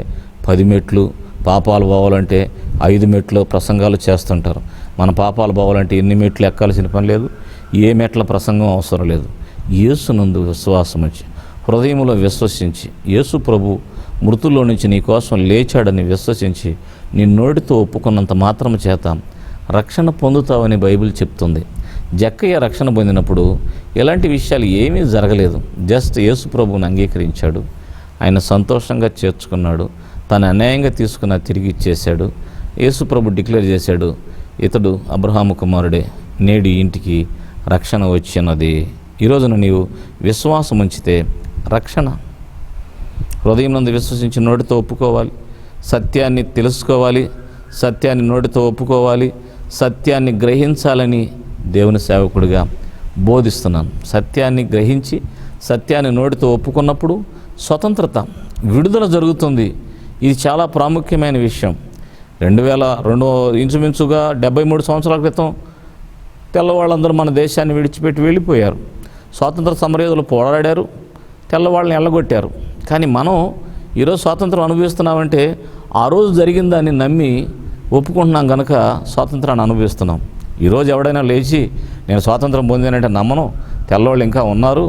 10 మెట్లు, పాపాలు పోవాలంటే 5 మెట్లు ప్రసంగాలు చేస్తుంటారు. మన పాపాలు పోవాలంటే ఎన్ని మెట్లు ఎక్కాల్సిన పని లేదు, ఏ మెట్ల ప్రసంగం అవసరం లేదు. యేసునందు విశ్వాసం వచ్చి హృదయంలో విశ్వసించి యేసు ప్రభు మృతుల్లో నుంచి నీ కోసం లేచాడని విశ్వసించి నీ నోటితో ఒప్పుకున్నంత మాత్రం చేత రక్షణ పొందుతావని బైబిల్ చెప్తుంది. జక్కయ్య రక్షణ పొందినప్పుడు ఎలాంటి విషయాలు ఏమీ జరగలేదు. జస్ట్ యేసు ప్రభువుని అంగీకరించాడు, ఆయన సంతోషంగా చేర్చుకున్నాడు, తను అన్యాయంగా తీసుకున్న తిరిగి ఇచ్చేశాడు. యేసు ప్రభు డిక్లేర్ చేశాడు, ఇతడు అబ్రహాము కుమారుడే, నేడు ఇంటికి రక్షణ వచ్చినది. ఈ రోజున నీవు విశ్వాసం ఉంచితే రక్షణ. హృదయం నందు విశ్వసించి నోటితో ఒప్పుకోవాలి, సత్యాన్ని తెలుసుకోవాలి, సత్యాన్ని నోటితో ఒప్పుకోవాలి, సత్యాన్ని గ్రహించాలని దేవుని సేవకుడిగా బోధిస్తున్నాను. సత్యాన్ని గ్రహించి సత్యాన్ని నోటితో ఒప్పుకున్నప్పుడు స్వతంత్రత, విడుదల జరుగుతుంది. ఇది చాలా ప్రాముఖ్యమైన విషయం. 2002 ఇంచుమించుగా 73 సంవత్సరాల క్రితం తెల్లవాళ్ళందరూ మన దేశాన్ని విడిచిపెట్టి వెళ్ళిపోయారు. స్వాతంత్ర సమరయోధులు పోరాడారు, తెల్లవాళ్ళని ఎల్లగొట్టారు. కానీ మనం ఈరోజు స్వాతంత్రం అనుభవిస్తున్నామంటే ఆ రోజు జరిగిన దాన్ని నమ్మి ఒప్పుకుంటున్నాం కనుక స్వాతంత్రాన్ని అనుభవిస్తున్నాం. ఈరోజు ఎవడైనా లేచి నేను స్వాతంత్రం పొందానంటే నమ్మను, తెల్లవాళ్ళు ఇంకా ఉన్నారు,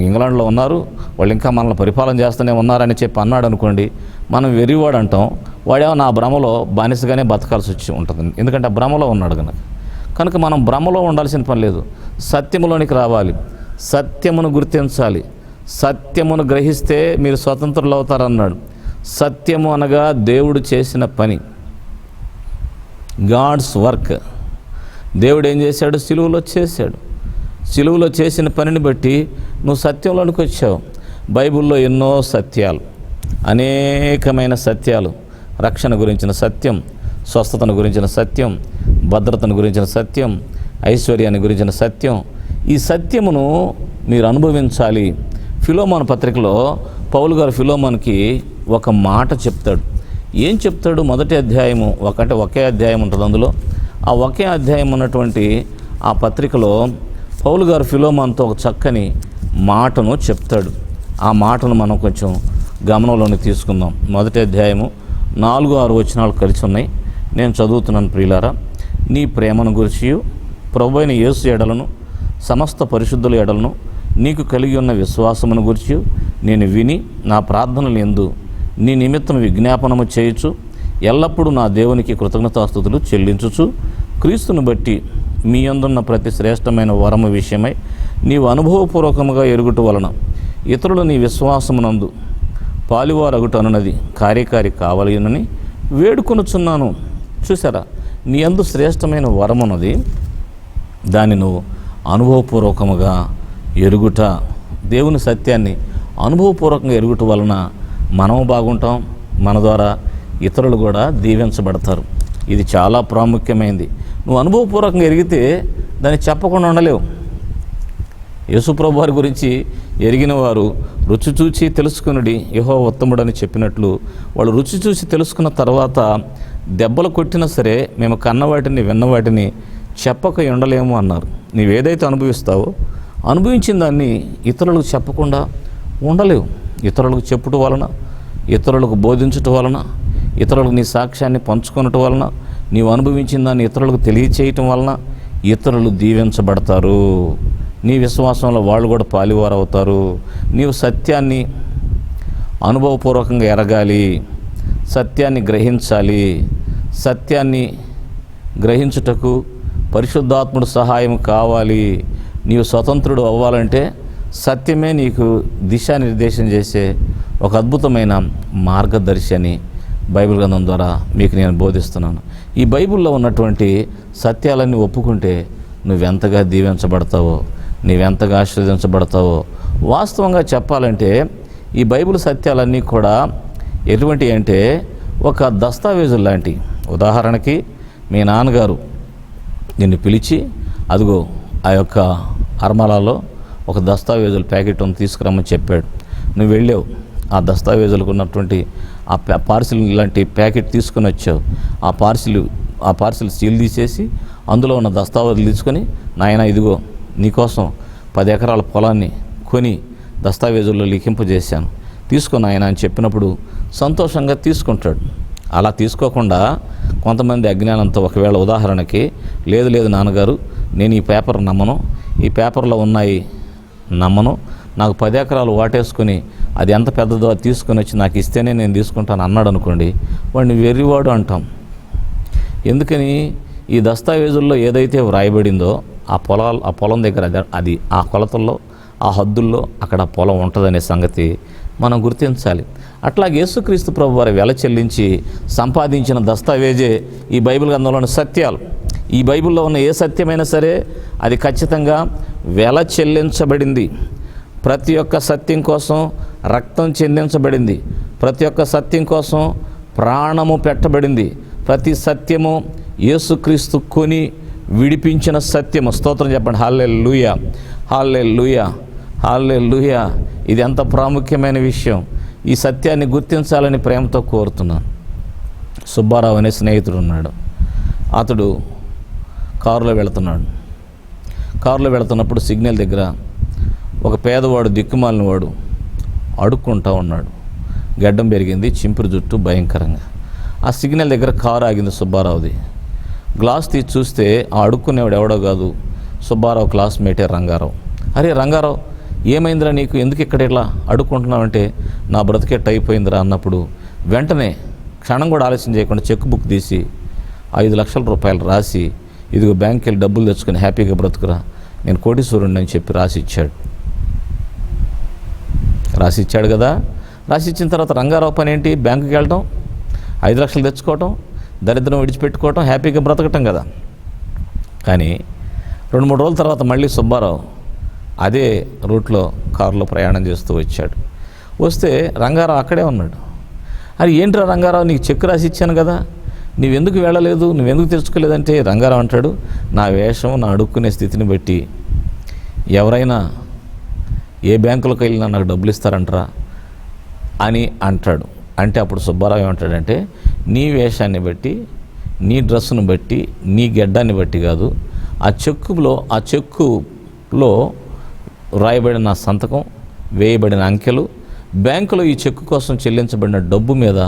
ఇంగ్లాండ్లో ఉన్నారు, వాళ్ళు ఇంకా మనల్ని పరిపాలన చేస్తూనే ఉన్నారని చెప్పి అన్నాడు అనుకోండి, మనం వెర్రివాడు అంటాం. వాడేమో నా భ్రమలో బానిసగానే బతకాల్సి వచ్చి ఉంటుంది, ఎందుకంటే ఆ భ్రమలో ఉన్నాడు కనుక మనం భ్రమలో ఉండాల్సిన పని లేదు. సత్యములోనికి రావాలి, సత్యమును గుర్తించాలి, సత్యమును గ్రహిస్తే మీరు స్వతంత్రులు అవుతారన్నాడు. సత్యము అనగా దేవుడు చేసిన పని, గాడ్స్ వర్క్. దేవుడు ఏం చేశాడు? సిలువలో చేశాడు. సిలువలో చేసిన పనిని బట్టి నువ్వు సత్యంలోనికి వచ్చావు. బైబిల్లో ఎన్నో సత్యాలు, అనేకమైన సత్యాలు, రక్షణ గురించిన సత్యం, స్వస్థతను గురించిన సత్యం, భద్రతను గురించిన సత్యం, ఐశ్వర్యాన్ని గురించిన సత్యం. ఈ సత్యమును మీరు అనుభవించాలి. ఫిలోమోను పత్రికలో పౌలు గారు ఫిలోమోనుకి ఒక మాట చెప్తాడు. ఏం చెప్తాడు? మొదటి అధ్యాయము ఒకే అధ్యాయం ఉంటుంది. అందులో ఆ ఒకే అధ్యాయం ఉన్నటువంటి ఆ పత్రికలో పౌలు గారు ఫిలోమోనుతో ఒక చక్కని మాటను చెప్తాడు. ఆ మాటను మనం కొంచెం గమనంలోకి తీసుకుందాం. మొదటి అధ్యాయము 4-6 వచనాలు కలిసి ఉన్నాయి. నేను చదువుతున్నాను. ప్రియులారా, నీ ప్రేమను గురించి ప్రభువైన యేసు ఎడలను సమస్త పరిశుద్ధుల ఎడలను నీకు కలిగి ఉన్న విశ్వాసమును గురించి నేను విని నా ప్రార్థనలు యందు నీ నిమిత్తం విజ్ఞాపనము చేయుచు ఎల్లప్పుడూ నా దేవునికి కృతజ్ఞతాస్తుతులు చెల్లించుచు క్రీస్తును బట్టి మీ యందున్న ప్రతి శ్రేష్టమైన వరము విషయమై నీవు అనుభవపూర్వకముగా ఎరుగుట వలన ఇతరులు నీ విశ్వాసమునందు పాలువారగుట అనున్నది కార్యకారి కావాలని వేడుకొనుచున్నాను. చూసారా, నీ యందు శ్రేష్టమైన వరమున్నది, దాన్ని నువ్వు అనుభవపూర్వకముగా ఎరుగుట. దేవుని సత్యాన్ని అనుభవపూర్వకంగా ఎరుగుట వలన మనము బాగుంటాం, మన ద్వారా ఇతరులు కూడా దీవించబడతారు. ఇది చాలా ప్రాముఖ్యమైనది. నువ్వు అనుభవపూర్వకంగా ఎరిగితే దాన్ని చెప్పకుండా ఉండలేవు. యేసుప్రభు వారి గురించి ఎరిగిన వారు రుచి చూచి తెలుసుకునుడి యెహోవా ఉత్తముడని చెప్పినట్లు వాళ్ళు రుచి చూసి తెలుసుకున్న తర్వాత దెబ్బలు కొట్టినా సరే మేము కన్నవాటిని విన్నవాటిని చెప్పక ఉండలేము అన్నారు. నీవేదైతే అనుభవిస్తావో అనుభవించిన దాన్ని ఇతరులకు చెప్పకుండా ఉండలేవు. ఇతరులకు చెప్పుట వలన, ఇతరులకు బోధించటం వలన, ఇతరులకు నీ సాక్ష్యాన్ని పంచుకొనటం వలన, నీవు అనుభవించిన దాన్ని ఇతరులకు తెలియచేయటం వలన ఇతరులు దీవించబడతారు. నీ విశ్వాసంలో వాళ్ళు కూడా పాలివారు అవుతారు. నీవు సత్యాన్ని అనుభవపూర్వకంగా ఎరగాలి, సత్యాన్ని గ్రహించాలి. సత్యాన్ని గ్రహించుటకు పరిశుద్ధాత్ముడు సహాయం కావాలి. నీవు స్వతంత్రుడు అవ్వాలంటే సత్యమే నీకు దిశానిర్దేశం చేసే ఒక అద్భుతమైన మార్గదర్శి అని బైబిల్ గ్రంథం ద్వారా మీకు నేను బోధిస్తున్నాను. ఈ బైబిల్లో ఉన్నటువంటి సత్యాలన్నీ ఒప్పుకుంటే నువ్వెంతగా దీవించబడతావో, నీవెంతగా ఆశీర్వదించబడతావో. వాస్తవంగా చెప్పాలంటే ఈ బైబిల్ సత్యాలన్నీ కూడా ఎటువంటి అంటే ఒక దస్తావేజులు లాంటి. ఉదాహరణకి మీ నాన్నగారు నిన్ను పిలిచి అదిగో ఆ యొక్క అర్మలాలో ఒక దస్తావేజుల ప్యాకెట్ తీసుకురమ్మని చెప్పాడు. నువ్వు వెళ్ళావు, ఆ దస్తావేజులకు ఉన్నటువంటి ఆ పార్సిల్ లాంటి ప్యాకెట్ తీసుకుని వచ్చావు. ఆ పార్సిల్ సీల్ తీసేసి అందులో ఉన్న దస్తావేజులు తీసుకొని, నాయన ఇదిగో నీకోసం 10 ఎకరాల పొలాన్ని కొని దస్తావేజుల్లో లిఖింపజేశాను, తీసుకుని ఆయన అని చెప్పినప్పుడు సంతోషంగా తీసుకుంటాడు. అలా తీసుకోకుండా కొంతమంది అజ్ఞానంతో ఒకవేళ ఉదాహరణకి లేదు నాన్నగారు నేను ఈ పేపర్ నమ్మను, ఈ పేపర్లో ఉన్నాయి నమ్మను, నాకు 10 ఎకరాలు వాటేసుకొని అది ఎంత పెద్దదో అది తీసుకొని వచ్చి నాకు ఇస్తేనే నేను తీసుకుంటాను అన్నాడు అనుకోండి, వాడిని వెర్రివాడు అంటాం. ఎందుకని? ఈ దస్తావేజుల్లో ఏదైతే వ్రాయబడిందో ఆ పొలం దగ్గర అది ఆ కొలతల్లో ఆ హద్దుల్లో అక్కడ పొలం ఉంటుందనే సంగతి మనం గుర్తించాలి. అట్లాగే యేసుక్రీస్తు ప్రభు వారి వెల చెల్లించి సంపాదించిన దస్తావేజే ఈ బైబిల్ గ్రంథంలోని సత్యాలు. ఈ బైబిల్లో ఉన్న ఏ సత్యమైనా సరే అది ఖచ్చితంగా వెల చెల్లించబడింది. ప్రతి ఒక్క సత్యం కోసం రక్తం చెందించబడింది. ప్రతి ఒక్క సత్యం కోసం ప్రాణము పెట్టబడింది. ప్రతి సత్యము యేసుక్రీస్తు కొని విడిపించిన సత్యము. స్తోత్రం చెప్పండి. హల్లెలూయా, హల్లెలూయా, హల్లెలూయా. ఇది ఎంత ప్రాముఖ్యమైన విషయం. ఈ సత్యాన్ని గుర్తించాలని ప్రేమతో కోరుతున్నాను. సుబ్బారావు అనే స్నేహితుడు ఉన్నాడు. అతడు కారులో వెళుతున్నప్పుడు సిగ్నల్ దగ్గర ఒక పేదవాడు, దిక్కుమాలిన వాడు అడుక్కుంటా ఉన్నాడు. గడ్డం పెరిగింది, చింపురు జుట్టు భయంకరంగా. ఆ సిగ్నల్ దగ్గర కారు ఆగింది సుబ్బారావుది. గ్లాస్ తీసి చూస్తే ఆ అడుక్కునేవాడు ఎవడో కాదు, సుబ్బారావు క్లాస్మేటే రంగారావు. అరే రంగారావు, ఏమైందిరా నీకు, ఎందుకు ఇక్కడ ఇట్లా అడుక్కుంటున్నావంటే, నా బ్రతికెట్ అయిపోయిందిరా అన్నప్పుడు వెంటనే క్షణం కూడా ఆలస్యం చేయకుండా చెక్ బుక్ తీసి 5 లక్షల రూపాయలు రాసి, ఇదిగో బ్యాంక్కి వెళ్ళి డబ్బులు తెచ్చుకొని హ్యాపీగా బ్రతుకురా, నేను కోటీశ్వరుణ్ణి అని చెప్పి రాసిచ్చాడు కదా. రాసిచ్చిన తర్వాత రంగారావు పని ఏంటి? బ్యాంకుకి వెళ్ళటం, 5 లక్షలు తెచ్చుకోవటం, దరిద్రం విడిచిపెట్టుకోవటం, హ్యాపీగా బ్రతకటం కదా. కానీ 2-3 రోజుల తర్వాత మళ్ళీ సుబ్బారావు అదే రూట్లో కారులో ప్రయాణం చేస్తూ వచ్చాడు. వస్తే రంగారావు అక్కడే ఉన్నాడు. అది ఏంట్రా రంగారావు, నీకు చెక్ రాసి ఇచ్చాను కదా, నువ్వెందుకు వెళ్ళలేదు, నువ్వెందుకు తెచ్చుకోలేదంటే రంగారావు అంటాడు, నా వేషం, నా అడుక్కునే స్థితిని బట్టి ఎవరైనా ఏ బ్యాంకులకు వెళ్ళినా నాకు డబ్బులు ఇస్తారంటరా అని అంటాడు. అంటే అప్పుడు సుబ్బారావు ఏమంటాడంటే, నీ వేషాన్ని బట్టి, నీ డ్రెస్సును బట్టి, నీ గెడ్డాన్ని బట్టి కాదు, ఆ చెక్కులో రాయబడిన సంతకం, వేయబడిన అంకెలు, బ్యాంకులో ఈ చెక్కు కోసం చెల్లించబడిన డబ్బు మీద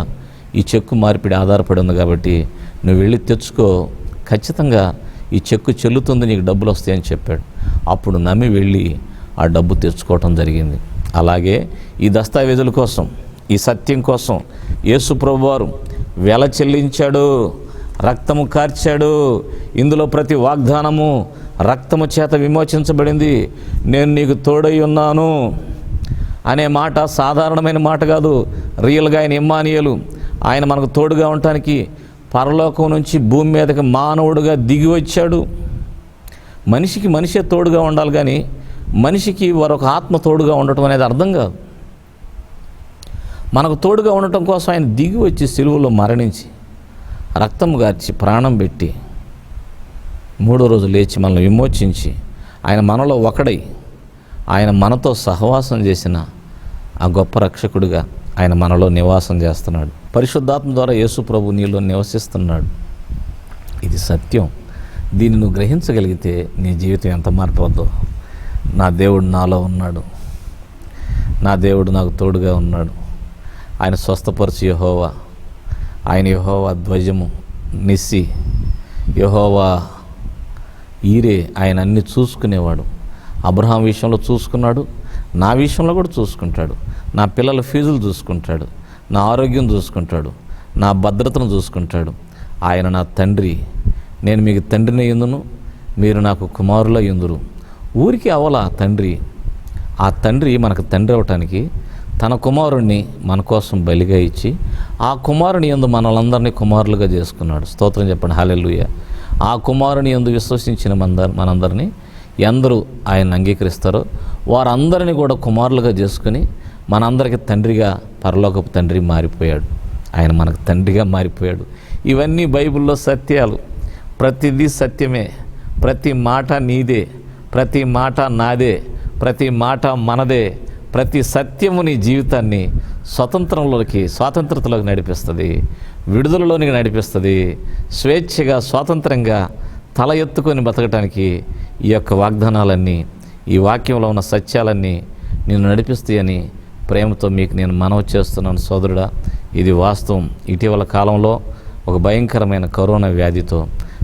ఈ చెక్కు మార్పిడి ఆధారపడి ఉంది కాబట్టి నువ్వు వెళ్ళి తెచ్చుకో, ఖచ్చితంగా ఈ చెక్కు చెల్లుతుంది, నీకు డబ్బులు వస్తాయని చెప్పాడు. అప్పుడు నమ్మి వెళ్ళి ఆ డబ్బు తెచ్చుకోవటం జరిగింది. అలాగే ఈ దస్తావేజుల కోసం, ఈ సత్యం కోసం యేసు ప్రభువారు వెల చెల్లించాడు, రక్తము కార్చాడు. ఇందులో ప్రతి వాగ్దానము రక్తము చేత విమోచించబడింది. నేను నీకు తోడై ఉన్నాను అనే మాట సాధారణమైన మాట కాదు. రియల్గా ఆయన ఇమ్మానుయేలు, ఆయన మనకు తోడుగా ఉండటానికి పరలోకం నుంచి భూమి మీదకి మానవుడుగా దిగి వచ్చాడు. మనిషికి మనిషే తోడుగా ఉండాలి, కానీ మనిషికి మరొక ఆత్మ తోడుగా ఉండటం అనేది అర్థం కాదు. మనకు తోడుగా ఉండటం కోసం ఆయన దిగి వచ్చి సిలువలో మరణించి, రక్తం గార్చి, ప్రాణం పెట్టి, 3వ రోజు లేచి మనల్ని విమోచించి, ఆయన మనలో ఒకడై ఆయన మనతో సహవాసం చేసిన ఆ గొప్ప రక్షకుడిగా ఆయన మనలో నివాసం చేస్తున్నాడు. పరిశుద్ధాత్మ ద్వారా యేసు ప్రభు నీలో నివసిస్తున్నాడు. ఇది సత్యం. దీన్ని నువ్వు గ్రహించగలిగితే నీ జీవితం ఎంత మారిపోద్దో. నా దేవుడు నాలో ఉన్నాడు, నా దేవుడు నాకు తోడుగా ఉన్నాడు, ఆయన స్వస్థపరచు యెహోవా, ఆయన యెహోవా ధ్వజము, నిస్సి, యెహోవా ఈరే, ఆయన అన్ని చూసుకునేవాడు. అబ్రహాం విషయంలో చూసుకున్నాడు, నా విషయంలో కూడా చూసుకుంటాడు. నా పిల్లల ఫీజులు చూసుకుంటాడు, నా ఆరోగ్యం చూసుకుంటాడు, నా భద్రతను చూసుకుంటాడు. ఆయన నా తండ్రి, నేను మీకు తండ్రిని యందును, మీరు నాకు కుమారుల యందురు. ఊరికి అవలా తండ్రి. ఆ తండ్రి మనకు తండ్రి అవటానికి తన కుమారుణ్ణి మన కోసం బలిగా ఇచ్చి, ఆ కుమారుని యందు మనలందరినీ కుమారులుగా చేసుకున్నాడు. స్తోత్రం చెప్పండి. హల్లెలూయా. ఆ కుమారుని యందు విశ్వసించిన మనందరినీ ఎందరూ ఆయన అంగీకరిస్తారో వారందరినీ కూడా కుమారులుగా చేసుకుని మనందరికీ తండ్రిగా, పరలోకపు తండ్రి మారిపోయాడు. ఆయన మనకు తండ్రిగా మారిపోయాడు. ఇవన్నీ బైబిల్లో సత్యాలు. ప్రతిదీ సత్యమే. ప్రతి మాట నీదే, ప్రతి మాట నాదే, ప్రతి మాట మనదే. ప్రతి సత్యము నీ జీవితాన్ని స్వాతంత్రతలోకి నడిపిస్తుంది, విడుదలలోనికి నడిపిస్తుంది. స్వేచ్ఛగా, స్వాతంత్రంగా తల ఎత్తుకొని బతకటానికి ఈ యొక్క వాగ్దానాలన్నీ, ఈ వాక్యంలో ఉన్న సత్యాలన్నీ నిన్ను నడిపిస్తాయని ప్రేమతో మీకు నేను మనవి చేస్తున్నాను సోదరుడా. ఇది వాస్తవం. ఇటీవల కాలంలో ఒక భయంకరమైన కరోనా వ్యాధితో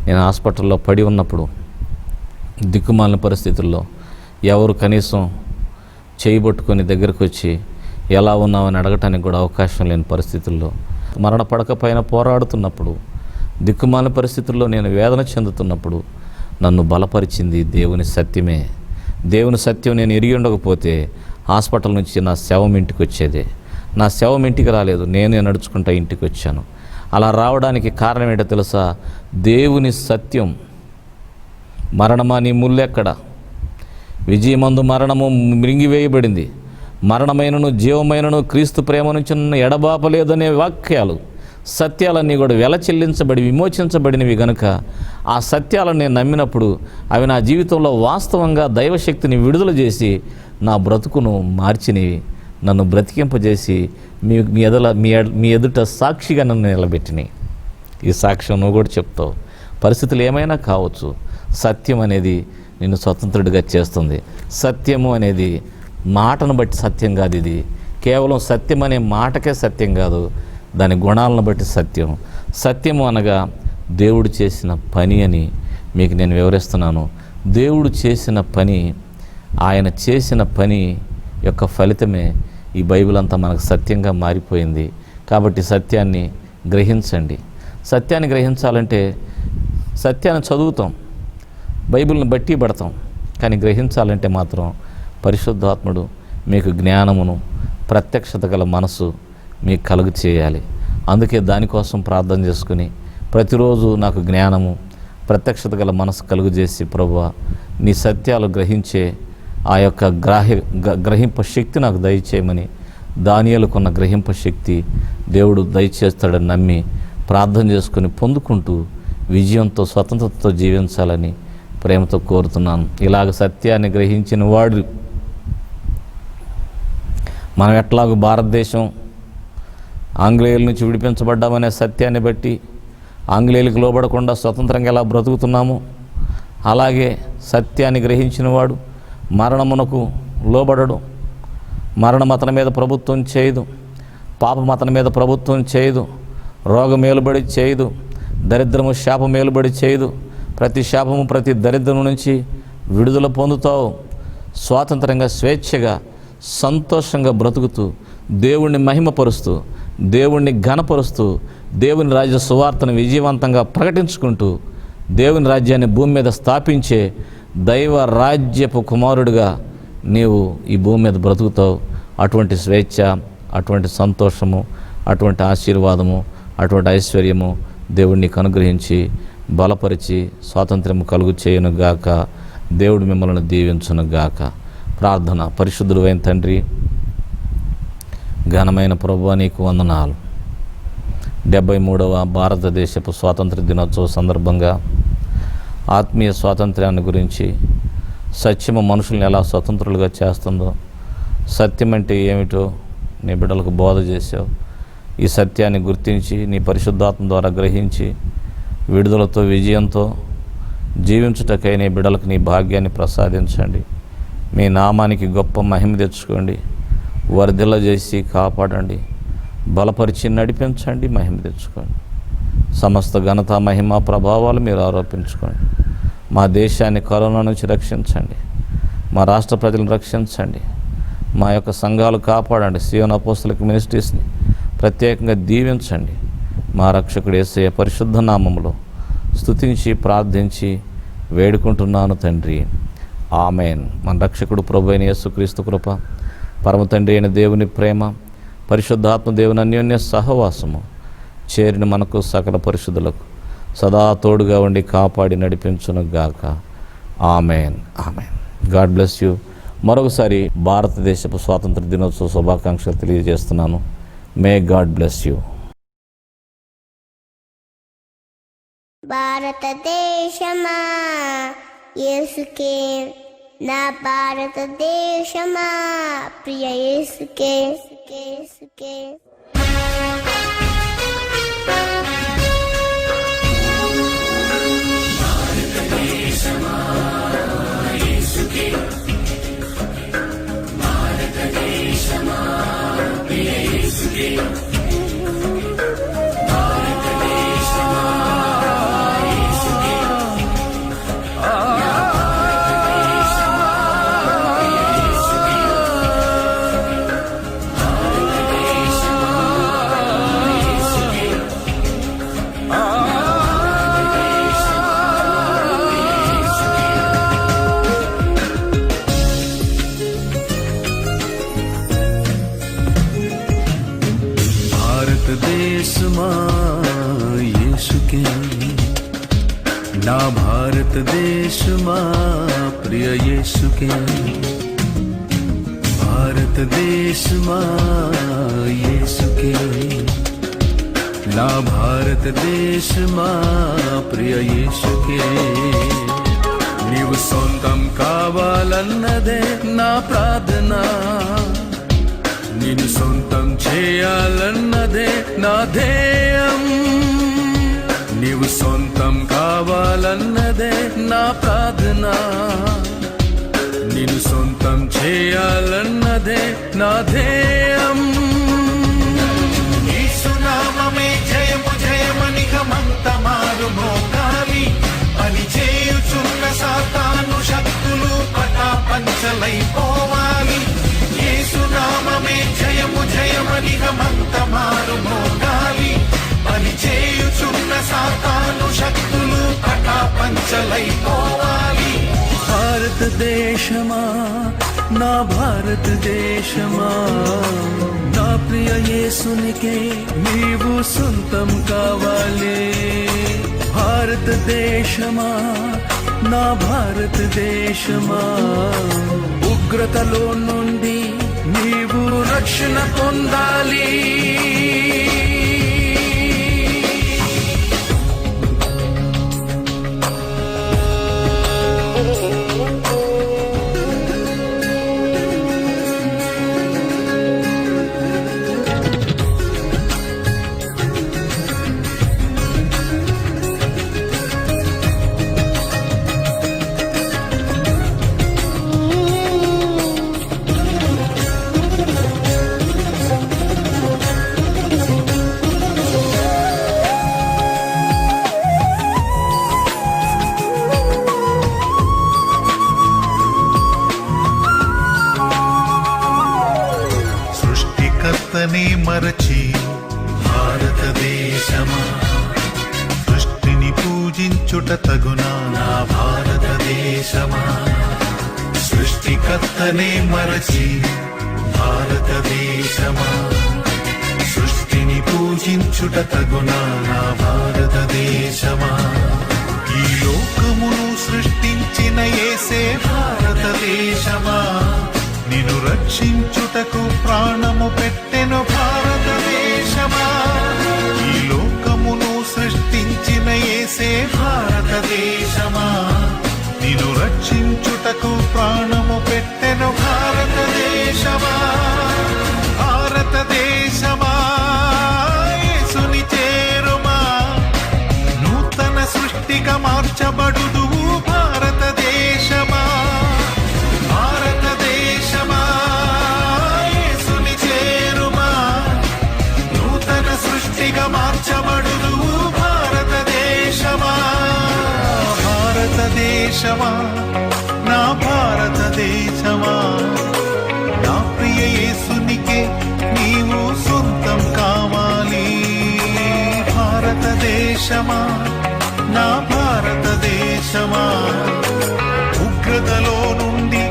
నేను హాస్పిటల్లో పడి ఉన్నప్పుడు, దిక్కుమాలిన పరిస్థితుల్లో ఎవరు కనీసం చేయబట్టుకొని దగ్గరకు వచ్చి ఎలా ఉన్నామని అడగటానికి కూడా అవకాశం లేని పరిస్థితుల్లో, మరణ పడకపైన పోరాడుతున్నప్పుడు, దిక్కుమాలిన పరిస్థితుల్లో నేను వేదన చెందుతున్నప్పుడు నన్ను బలపరిచింది దేవుని సత్యమే. దేవుని సత్యం నేను ఎరిగి ఉండకపోతే హాస్పిటల్ నుంచి నా శవం ఇంటికి వచ్చేదే. నా శవం ఇంటికి రాలేదు, నేనే నడుచుకుంటా ఇంటికి వచ్చాను. అలా రావడానికి కారణం ఏంటో తెలుసా? దేవుని సత్యం. మరణమా నీ ముల్లెక్కడ, విజయమందు మరణము మృంగివేయబడింది, మరణమైనను జీవమైనను క్రీస్తు ప్రేమ నుంచి నన్ను ఎడబాపలేదనే వాక్యాలు, సత్యాలన్నీ కూడా వెల చెల్లించబడి విమోచించబడినవి గనుక ఆ సత్యాలను నేను నమ్మినప్పుడు అవి నా జీవితంలో వాస్తవంగా దైవశక్తిని విడుదల చేసి నా బ్రతుకును మార్చినవి, నన్ను బ్రతికింపజేసి మీ ఎదుట సాక్షిగా నన్ను నిలబెట్టినాయి. ఈ సాక్ష్యం నువ్వు కూడా చెప్తావు. పరిస్థితులు ఏమైనా కావచ్చు, సత్యం అనేది నిన్ను స్వతంత్రుడిగా చేస్తుంది. సత్యము అనేది మాటను బట్టి సత్యం కాదు. ఇది కేవలం సత్యం అనే మాటకే సత్యం కాదు, దాని గుణాలను బట్టి సత్యం. సత్యము అనగా దేవుడు చేసిన పని అని మీకు నేను వివరిస్తున్నాను. దేవుడు చేసిన పని, ఆయన చేసిన పని యొక్క ఫలితమే ఈ బైబిల్ అంతా మనకు సత్యంగా మారిపోయింది. కాబట్టి సత్యాన్ని గ్రహించండి. సత్యాన్ని గ్రహించాలంటే సత్యాన్ని చదువుతాం, బైబిల్ని బట్టి పడతాం, కానీ గ్రహించాలంటే మాత్రం పరిశుద్ధాత్ముడు మీకు జ్ఞానమును, ప్రత్యక్షత గల మనసు మీకు కలుగు చేయాలి. అందుకే దానికోసం ప్రార్థన చేసుకుని ప్రతిరోజు నాకు జ్ఞానము, ప్రత్యక్షత గల మనసు కలుగు చేసి, ప్రభువా నీ సత్యాలు గ్రహించే ఆ యొక్క గ్రహింప శక్తి నాకు దయచేయమని, దానియేలుకున్న గ్రహింప శక్తి దేవుడు దయచేస్తాడని నమ్మి ప్రార్థన చేసుకుని పొందుకుంటూ విజయంతో స్వతంత్రతతో జీవించాలని ప్రేమతో కోరుతున్నాను. ఇలాగ సత్యాన్ని గ్రహించిన వాడు, మనం ఎట్లాగో భారతదేశం ఆంగ్లేయుల నుంచి విడిపించబడ్డామనే సత్యాన్ని బట్టి ఆంగ్లేయులకు లోబడకుండా స్వతంత్రంగా ఎలా బ్రతుకుతున్నాము, అలాగే సత్యాన్ని గ్రహించిన వాడు మరణమునకు లోబడడు. మరణం అతని మీద ప్రభుత్వం చేయదు, పాపం అతని మీద ప్రభుత్వం చేయదు, రోగం మేలుబడి చేయదు, దరిద్రము శాపం మేలుబడి చేయదు. ప్రతి శాపము, ప్రతి దరిద్రము నుంచి విడుదల పొందుతావు. స్వాతంత్రంగా, స్వేచ్ఛగా, సంతోషంగా బ్రతుకుతూ, దేవుణ్ణి మహిమపరుస్తూ, దేవుణ్ణి ఘనపరుస్తూ, దేవుని రాజ్య సువార్తను విజయవంతంగా ప్రకటించుకుంటూ, దేవుని రాజ్యాన్ని భూమి మీద స్థాపించే దైవ రాజ్యపు కుమారుడిగా నీవు ఈ భూమి మీద బ్రతుకుతావు. అటువంటి స్వేచ్ఛ, అటువంటి సంతోషము, అటువంటి ఆశీర్వాదము, అటువంటి ఐశ్వర్యము దేవుడు నీకు అనుగ్రహించి బలపరిచి స్వాతంత్ర్యము కలుగు చేయనుగాక. దేవుడు మిమ్మల్ని దీవించునుగాక. ప్రార్థన. పరిశుద్ధుడు అయిన తండ్రి, ఘనమైన ప్రభువా నీకు వందనాలు. 73వ భారతదేశపు స్వాతంత్ర దినోత్సవ సందర్భంగా ఆత్మీయ స్వాతంత్ర్యాన్ని గురించి, సత్యము మనుషుల్ని ఎలా స్వతంత్రులుగా చేస్తుందో, సత్యం అంటే ఏమిటో నీ బిడ్డలకు బోధ చేసావు. ఈ సత్యాన్ని గుర్తించి నీ పరిశుద్ధాత్మ ద్వారా గ్రహించి విడుదలతో, విజయంతో జీవించుటకై నీ బిడ్డలకు నీ భాగ్యాన్ని ప్రసాదించండి. మీ నామానికి గొప్ప మహిమ తెచ్చుకోండి. వర్ధిల్ల చేసి కాపాడండి, బలపరిచి నడిపించండి, మహిమ తెచ్చుకోండి. సమస్త ఘనత, మహిమ, ప్రభావాలు మీరు ఆరోపించుకోండి. మా దేశాన్ని కరోనా నుంచి రక్షించండి, మా రాష్ట్ర ప్రజలను రక్షించండి, మా యొక్క సంఘాలు కాపాడండి. సియోన్ అపోస్తలిక మినిస్ట్రీస్ని ప్రత్యేకంగా దీవించండి. మా రక్షకుడు యేసయ్య పరిశుద్ధ నామములో స్తుతించి ప్రార్థించి వేడుకుంటున్నాను తండ్రి, ఆమెన్. మన రక్షకుడు ప్రభువైన యేసుక్రీస్తు కృప, పరమ తండ్రి అయిన దేవుని ప్రేమ, పరిశుద్ధాత్మ దేవుని అన్యోన్య సహవాసము చేరిన మనకు సకల పరిశుద్ధులకు సదా తోడుగా ఉండి కాపాడి నడిపించునుగాక. Amen, amen. God bless you. మరొకసారి భారతదేశపు స్వాతంత్ర దినోత్సవ శుభాకాంక్షలు తెలియజేస్తున్నాను. May God bless you. భారతదేశమా యేసుకే, నా భారతదేశమా ప్రియ యేసుకే, యేసుకే. భారతదేశమా ప్రియ యేసుకే, భారతదేశమా యేసుకే, నా భారతదేశమా ప్రియ యేసుకే. నీవు సొంతం కావాలన్నదే నా ప్రార్థన, నిన్ను సొంతం చేయాలన్నదే నా ధ్యేయం. నీవు సొంతం కావాలన్నదే నా ప్రార్థన, నిన్ను సొంతం చేయాలన్నదే నా ధ్యేయం. యేసునామమే జయము జయమని గమంత మారు మోగాలి, పని చేయుచున్న సాతాను శక్తులు పటాపంచలైపోవాలి. యేసునామమే జయము జయమని గమంత మారు మోగాలి, పని చేయుచున్న సాతాను శక్తులు పటాపంచలైపోవాలి. భారతదేశమా నా భారతదేశమా, నా ప్రియ యేసునికే నీవు సొంతం కావాలి. భారతదేశమా నా భారతదేశమా, ఉగ్రతలో నుండి నీవు రక్షణ పొందాలి. సృష్టికర్తనే మరచి భారతదేశమా, సృష్టిని పూజించుట తగునా నా భారతదేశమా. సృష్టికర్తనే మరచి భారతదేశమా, సృష్టిని పూజించుట తగునా నా భారతదేశమా. ఈ లోకమును సృష్టించిన యేసే భారతదేశమా, నిన్ను రక్షించుటకు ప్రాణము పెట్టెను భారతదేశమా. ఈ లోకమును సృష్టించిన యేసే భారతదేశమా, నిన్ను రక్షించుటకు ప్రాణము పెట్టెను భారతదేశమా. భారతదేశమా యేసుని చేరుమా, నూతన సృష్టిగా మార్చబడుదువు భారతదేశమా. భారతదేశమా యేసుని చేరుమా, నూతన సృష్టిగా మార్చబడుదువు భారతదేశమా. భారతదేశమా నా భారతదేశమా, నా ప్రియ యేసునికే నీవు సొంతం కావాలి. భారతదేశమా నా భారతదేశమా, ఉగ్రతలో నుండి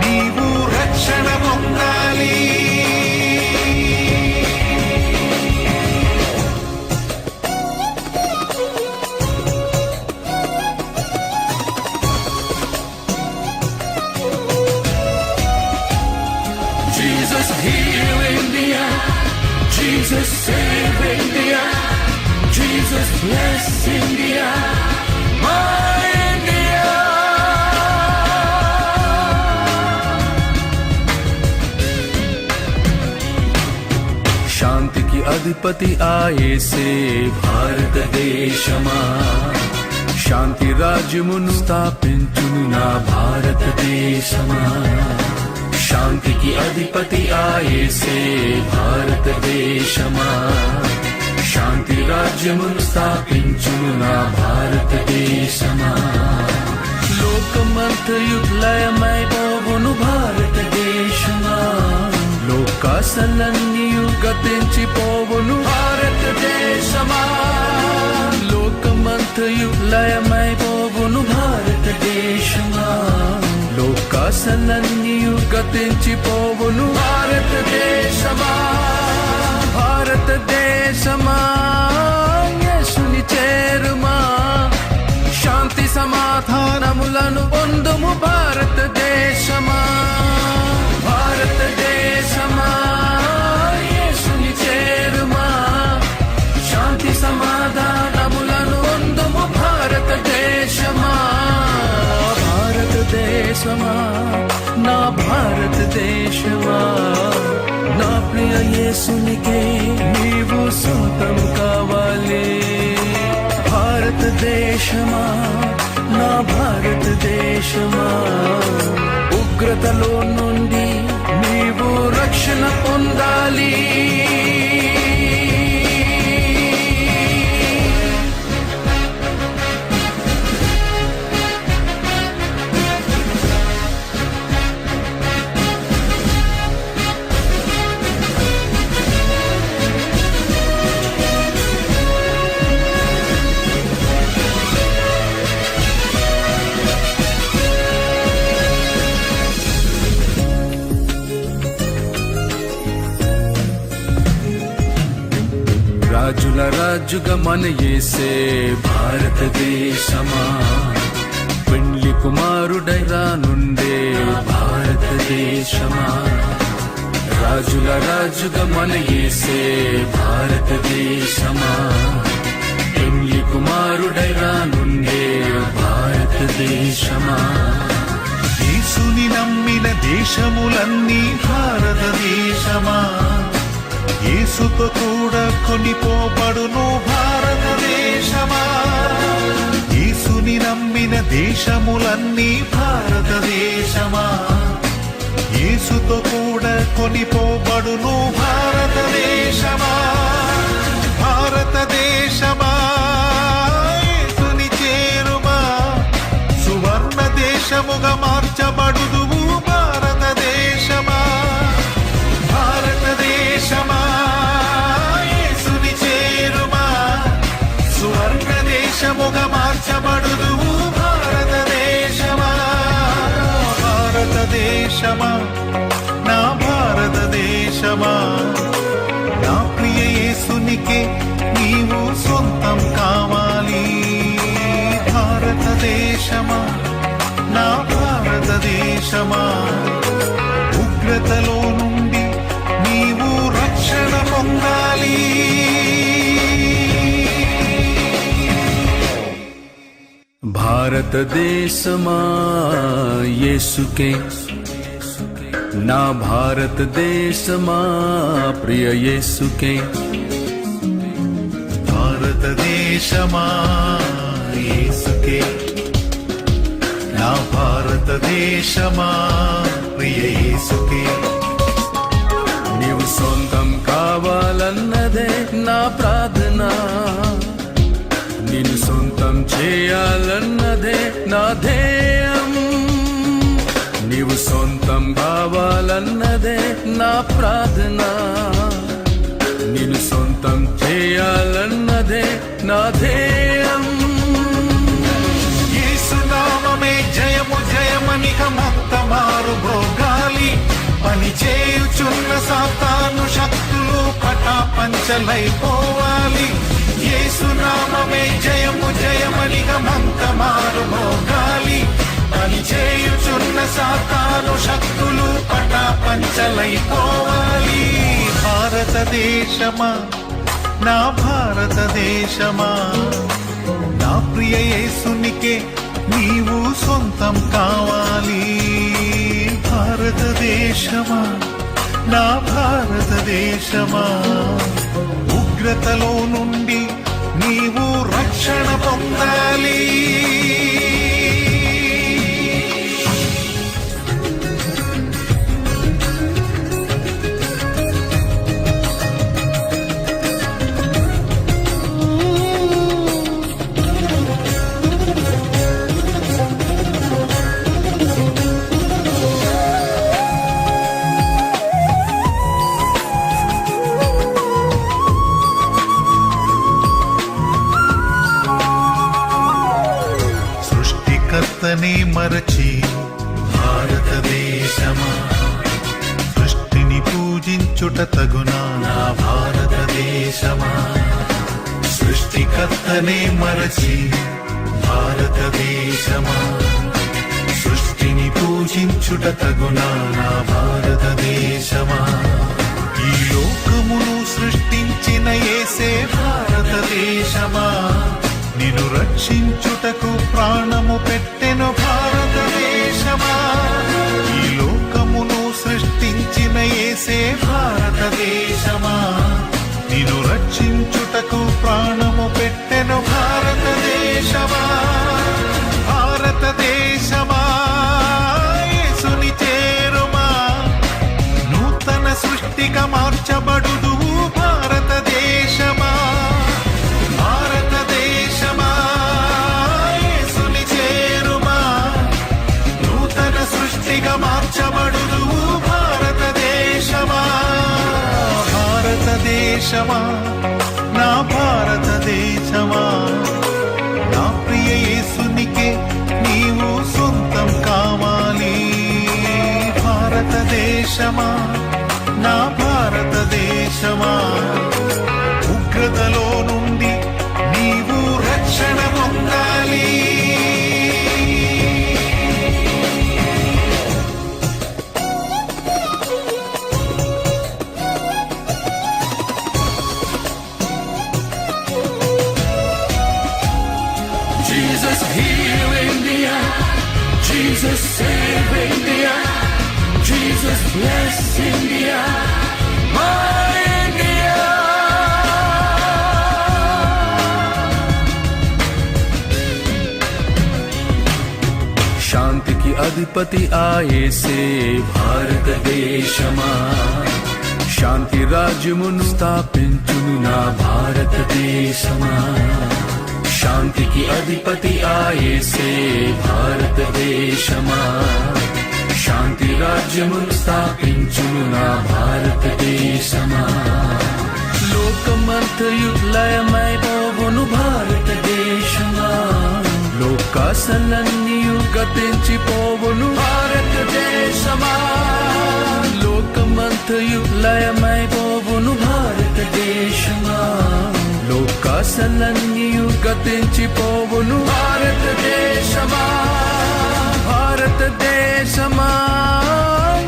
నీవు రక్షణ పొందాలి. Jesus heal India, Jesus save India, Jesus bless India, my India. శాంతికి అధిపతి ఆయేసే భారతదేశమా, శాంతి రాజ్యమును స్థాపించును నా భారతదేశమా. శాంతికి అధిపతి ఆయేసే భారతదేశమా, శాంతి రాజ్యమును స్థాపించును నా భారతదేశమా. లోకమంతయు లయమైపోవును భారతదేశమా, లోకాసలన్నీయు గతించిపోవును భారతదేశమా. లోకమంతయు లయమైపోవును భారతదేశమా, లోకాసలన్నీయు గతించిపోవును భారతదేశమా. భారతదేశమా యేసుని చేరుమా, శాంతి సమాధానములను పొందుము భారతదేశమా. భారతదేశమా యేసుని చేరుమా, శాంతి సమాధానములను పొందుము భారతదేశమా. భారతదేశమా నా భారతదేశమా, నా ప్రియ యేసునికే నీవు సొంతం కావాలి. భారతదేశమా నా భారతదేశమా, ఉగ్రతలో నుండి నీవు రక్షణ పొందాలి. రాజుల రాజుగా మన యేసే భారతదేశమా, పెండ్లి కుమారుడై రానుండే భారతదేశమా. రాజుల రాజుగా మన యేసే భారతదేశమా, పెండ్లి కుమారుడై రానుండే భారతదేశమా. యేసుని నమ్మిన దేశములన్నీ భారతదేశమా, యేసుతో కూడా కొనిపోబడును భారతదేశమా. యేసుని నమ్మిన దేశములన్నీ భారతదేశమా, యేసుతో కూడా కొనిపోబడును భారతదేశమా. భారతదేశమా యేసుని చేరుమా, సువర్ణ దేశముగా మార్చబడుదువు భారతదేశమా. భారతదేశమా యేసుని చేరుమా, సువర్ణ దేశముగా మార్చబడుదువు భారతదేశమా. భారతదేశమా నా భారతదేశమా, నా ప్రియ యేసునికే నీవు సొంతం కావాలి. భారతదేశమా నా భారతదేశమా, ఉగ్రతలో నుండి నీవు రక్షణ పొందాలి. భారతదేశమా యేసుకే, నా భారతదేశమా ప్రియ యేసుకే. భారతదేశమా యేసుకే, నా భారతదేశమా ప్రియ యేసుకే. నీవు సొంతం కావాలన్నదే నా ప్రార్థన, నిన్ను సొంతం చేయాలన్నదే నా ధ్యేయం. నీవు సొంతం కావాలన్నదే నా ప్రార్థన, నిన్ను సొంతం చేయాలన్నదే నా ధ్యేయం. యేసునామమే జయము జయమనికమంత మారు భోగాలి. పని చేయుచున్న సాతాను శక్తులు పటాపంచలైపోవాలి. యేసునామమే జయము జయమనికమంత మారు భోగాలి. పని చేయుచున్న సాతాను శక్తులు పటాపంచలైపోవాలి. భారతదేశమా నా భారతదేశమా, నా ప్రియ యేసునికే నీవు సొంతం కావాలి. భారతదేశమా నా భారతదేశమా, ఉగ్రతలో నుండి నీవు రక్షణ పొందాలి. సృష్టికర్తనే మరచి భారతదేశమా, సృష్టిని పూజించుట తగునా నా భారతదేశమా. సృష్టికర్తనే మరచి భారతదేశమా, సృష్టిని పూజించుట తగునా నా భారతదేశమా. ఈ లోకమును సృష్టించిన యేసే భారతదేశమా, నిన్ను రక్షించుటకు ప్రాణము పెట్టెను భారతదేశమా. ఈ లోకమును సృష్టించిన యేసే భారతదేశమా, నిన్ను రక్షించుటకు ప్రాణము పెట్టెను భారతదేశమా. భారతదేశమా యేసుని చేరుమా, నూతన సృష్టిగా మార్చబడుదు భారతదేశమా. భారతదేశమా యేసుని చేరుమా, నూతన సృష్టిగా మార్చబడుదు భారతదేశమా. భారతదేశమా నా భారతదేశమా, నా ప్రియ యేసునికే నీవు సొంతం కావాలి. భారతదేశమా నా భారతదేశమా, ఉగ్రతలో నుండి నీవు రక్షణ పొందాలి. Jesus heal India, Jesus save India, Jesus bless India, my India. శాంతికి అధిపతి ఆయేసే భారతదేశమా, శాంతి రాజ్యమును స్థాపించును నా భారతదేశమా. శాంతికి అధిపతి ఆయేసే భారతదేశమా, శాంతి రాజ్యమును స్థాపించును నా భారతదేశమా. లోకమంతయు లయమైపోవును భారతదేశమా, లోకాసలన్నీయు గతించిపోవును భారతదేశమా. లోకమంతయు లయమైపోవును భారతదేశమా, లోకాసలన్నీయు గతించిపోవును భారతదేశమా. భారతదేశమా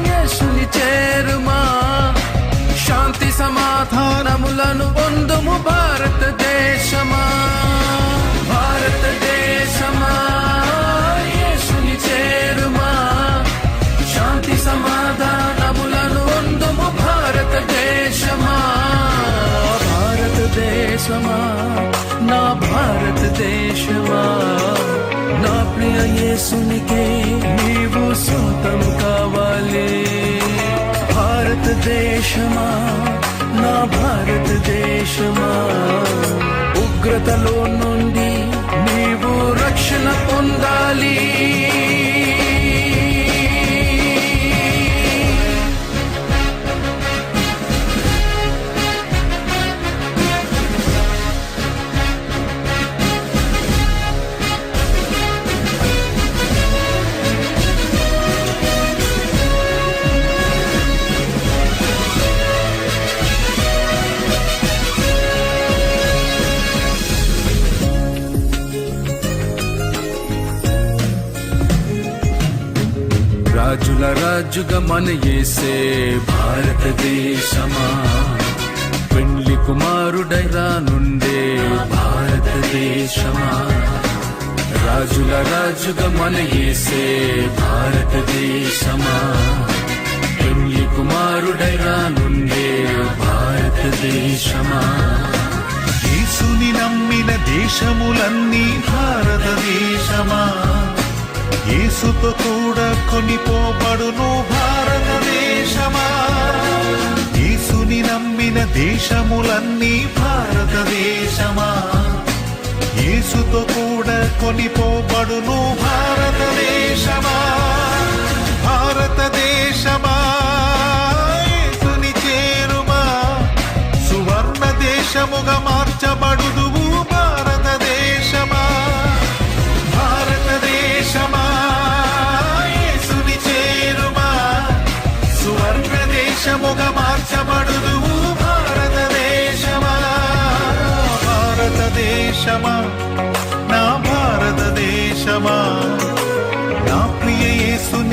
యేసుని చేరుమా, శాంతి సమాధానములను పొందుము భారతదేశమా. భారతదేశమా యేసుని చేరుమా, శాంతి సమాధానములను పొందుము భారతదేశమా. భారతదేశమా నా భారతదేశమా, నా ప్రియ యేసునికే నీవు సొంతం కావాలి. భారతదేశమా నా భారతదేశమా, ఉగ్రతలో నుండి నీవు రక్షణ పొందాలి. రాజుల రాజుగా మన యేసే భారతదేశమా, పెండ్లి కుమారుడై రానుండే భారతదేశమా. రాజుల రాజుగా మన యేసే భారతదేశమా, పెండ్లి కుమారుడై రానుండే భారతదేశమా. యేసుని నమ్మిన దేశములన్నీ భారతదేశమా, యేసుతో కూడా కొనిపోబడును భారతదేశమా. యేసుని నమ్మిన దేశములన్నీ భారతదేశమా, యేసుతో కూడా కొనిపోబడును భారతదేశమా. భారతదేశమా యేసుని చేరుమా, సువర్ణ దేశముగా మార్చబడుదువు భారతదేశమా. భారతదేశమా యేసుని చేరుమా, సువర్ణ దేశముగా మార్చబడుదువు భారతదేశమా. భారతదేశమా నా భారతదేశమా,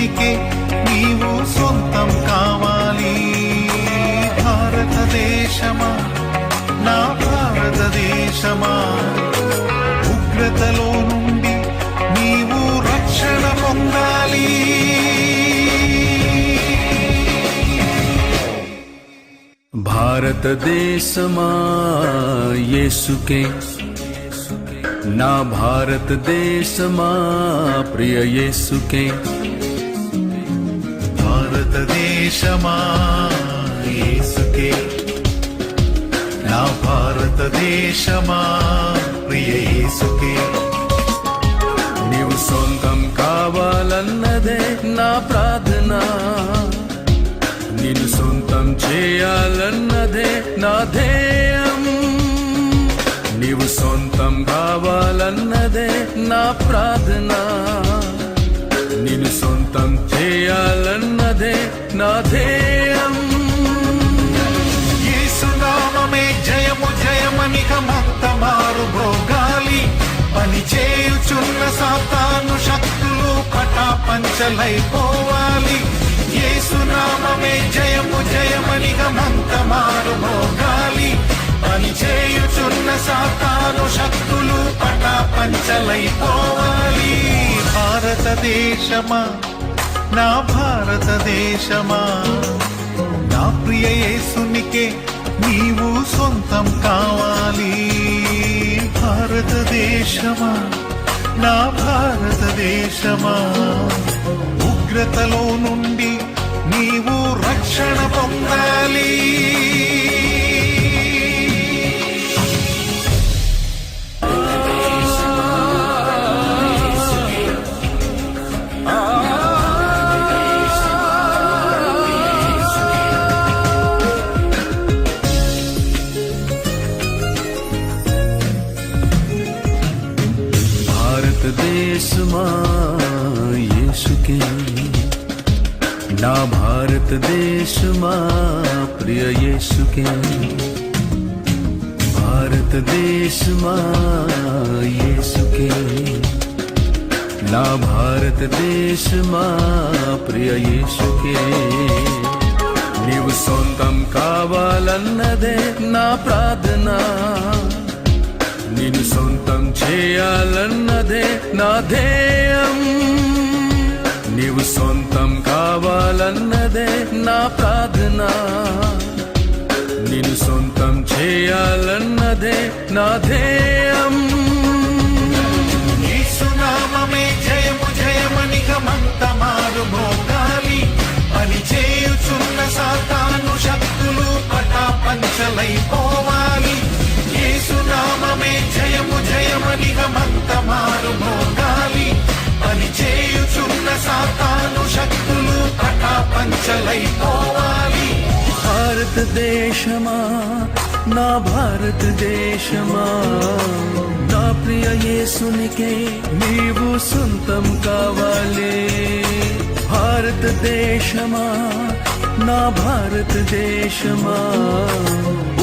యేసునికే నీవు సొంతం కావాలి. భారతదేశమా, నా భారతదేశమా, ఉగ్రతలో నుండి నీవు రక్షణ పొందాలి. భారతదేశమా యేసుకే, నా భారతదేశమా ప్రియ యేసుకే. భారతదేశమా యేసుకే, నా భారతదేశమా ప్రియ యేసుకే. నీవు సొంతం కావాలన్నదే నా ప్రార్థన, నిన్ను సొంతం చేయాలన్నదే నా ధ్యేయం. నీవు సొంతం కావాలన్నదే నా ప్రార్థన, నిన్ను సొంతం చేయాలన్నదే నా ధ్యేయం. యేసునామమే జయము జయమనికమంత మారు భోగాలి. పని చేయుచున్న సాతాను శక్తులు పటాపంచలైపోవాలి. యేసునామమే జయము జయమనికమంత మారు భోగాలి. పని చేయుచున్న సాతాను శక్తులు పటాపంచలైపోవాలి. భారతదేశమా, నా భారతదేశమా, నా ప్రియ యేసునికే నీవు సొంతం కావాలి. భారతదేశమా, నా భారతదేశమా, ఉగ్రతలో నుండి నీవు రక్షణ పొందాలి. భారతదేశమా యేసుకే, నా భారతదేశమా ప్రియ యేసుకే. భారతదేశమా యేసుకే, నా భారతదేశమా ప్రియ యేసుకే. నీవు సొంతం కావాలన్నదే నా ప్రార్థన, నిన్ను సొంతం చేయాలన్నదే నా ధ్యేయం. నీవు సొంతం కావాలన్నదే నా ప్రార్థన, నిన్ను సొంతం చేయాలన్నదే నా ధ్యేయం. యేసునామమే జయము జయమనికమంత మారు భోగాలి. పని చేయుచున్న సాతాను శక్తులు పటాపంచలైపోవాలి. యేసునామమే జయము జయమనికమంత మారు భోగాలి. పని చేయుచున్న సాతాను శక్తులు పటాపంచలైపోవాలి. భారతదేశమా, నా భారతదేశమా, నా ప్రియ యేసునికే నీవు సొంతం కావాలి. భారతదేశమా, నా భారతదేశమా,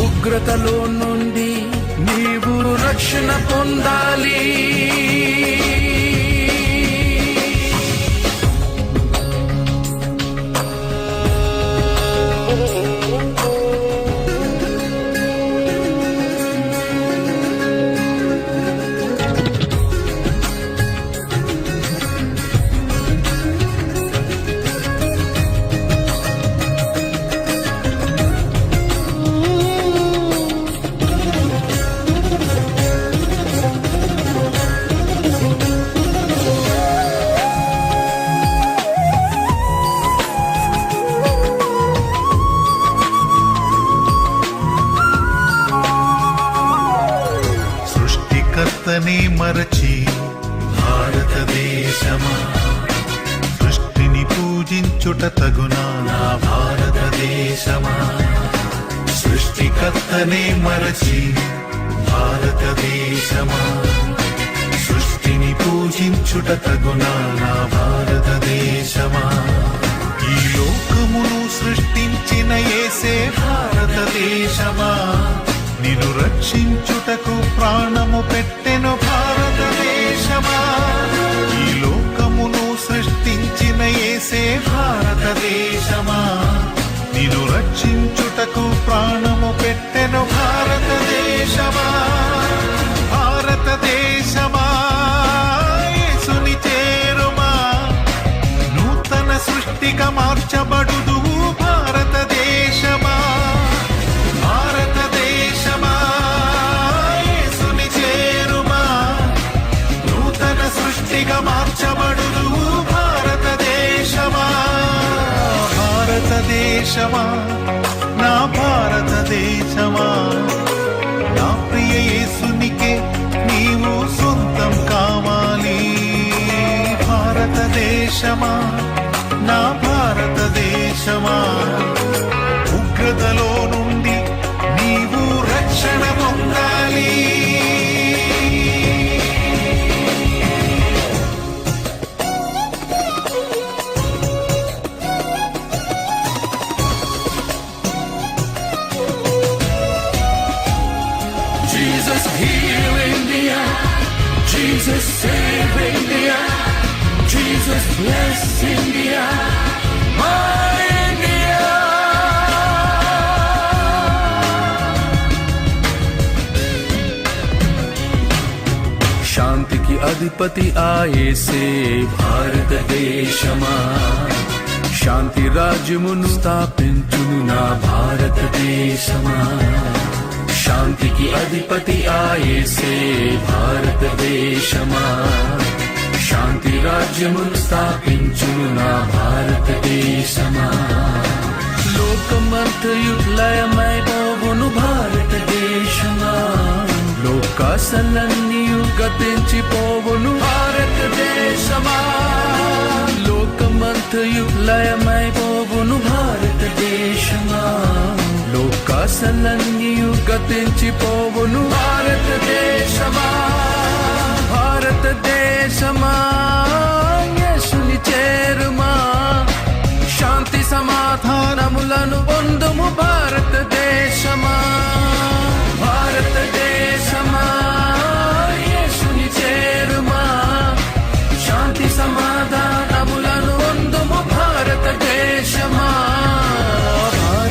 ఉగ్రతలో నుండి నీవు రక్షణ పొందాలి. సృష్టికర్తనే మరచి భారతదేశమా, సృష్టిని పూజించుట తగునా నా భారతదేశమా. సృష్టికర్తనే మరచి భారతదేశమా, సృష్టిని పూజించుట తగునా నా భారతదేశమా. ఈ లోకమును సృష్టించిన యేసే భారతదేశమా, నిన్ను రక్షించుటకు ప్రాణము పెట్టెను భారతదేశమా. ఈ లోకమును సృష్టించిన యేసే మార్చబడుదువు భారతదేశమా భారతదేశమా నా భారతదేశమా నా ప్రియ యేసునికే నీవు సొంతం కావాలి భారతదేశమా నా భారతదేశమా ఉగ్రతలో నుండి నీవు రక్షణ పొందాలి Jesus heal India, Jesus save India, Jesus bless India, my India. శాంతికి అధిపతి ఆయేసే భారతదేశమా శాంతి రాజ్యమును స్థాపించును నా భారతదేశమా శాంతికి అధిపతి ఆయేసే భారతదేశమా శాంతి రాజ్యమును స్థాపించును నా భారతదేశమా లోకమంతయు లయమైపోవును భారతదేశమా లోకాసలన్నీయు గతించిపోవును భారతదేశమా లోకమంతయు లయమైపోవును భారతదేశమా లోకాసలన్నీయు గతించిపోవును భారతదేశమా భారతదేశమా యేసుని చేరుమా శాంతి సమాధానములను పొందుము భారతదేశమా భారతదేశమా యేసుని చేరుమా శాంతి సమాధానములను పొందుము భారతదేశమా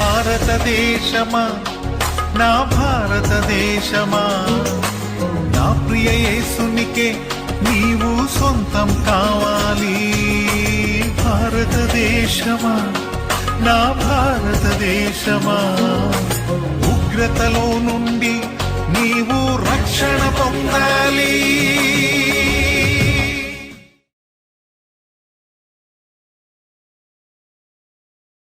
భారతదేశమా నా భారతదేశమా నా ప్రియ యేసునికే నీవు సొంతం కావాలి భారతదేశమా నా భారతదేశమా ఉగ్రతలో నుండి నీవు రక్షణ పొందాలి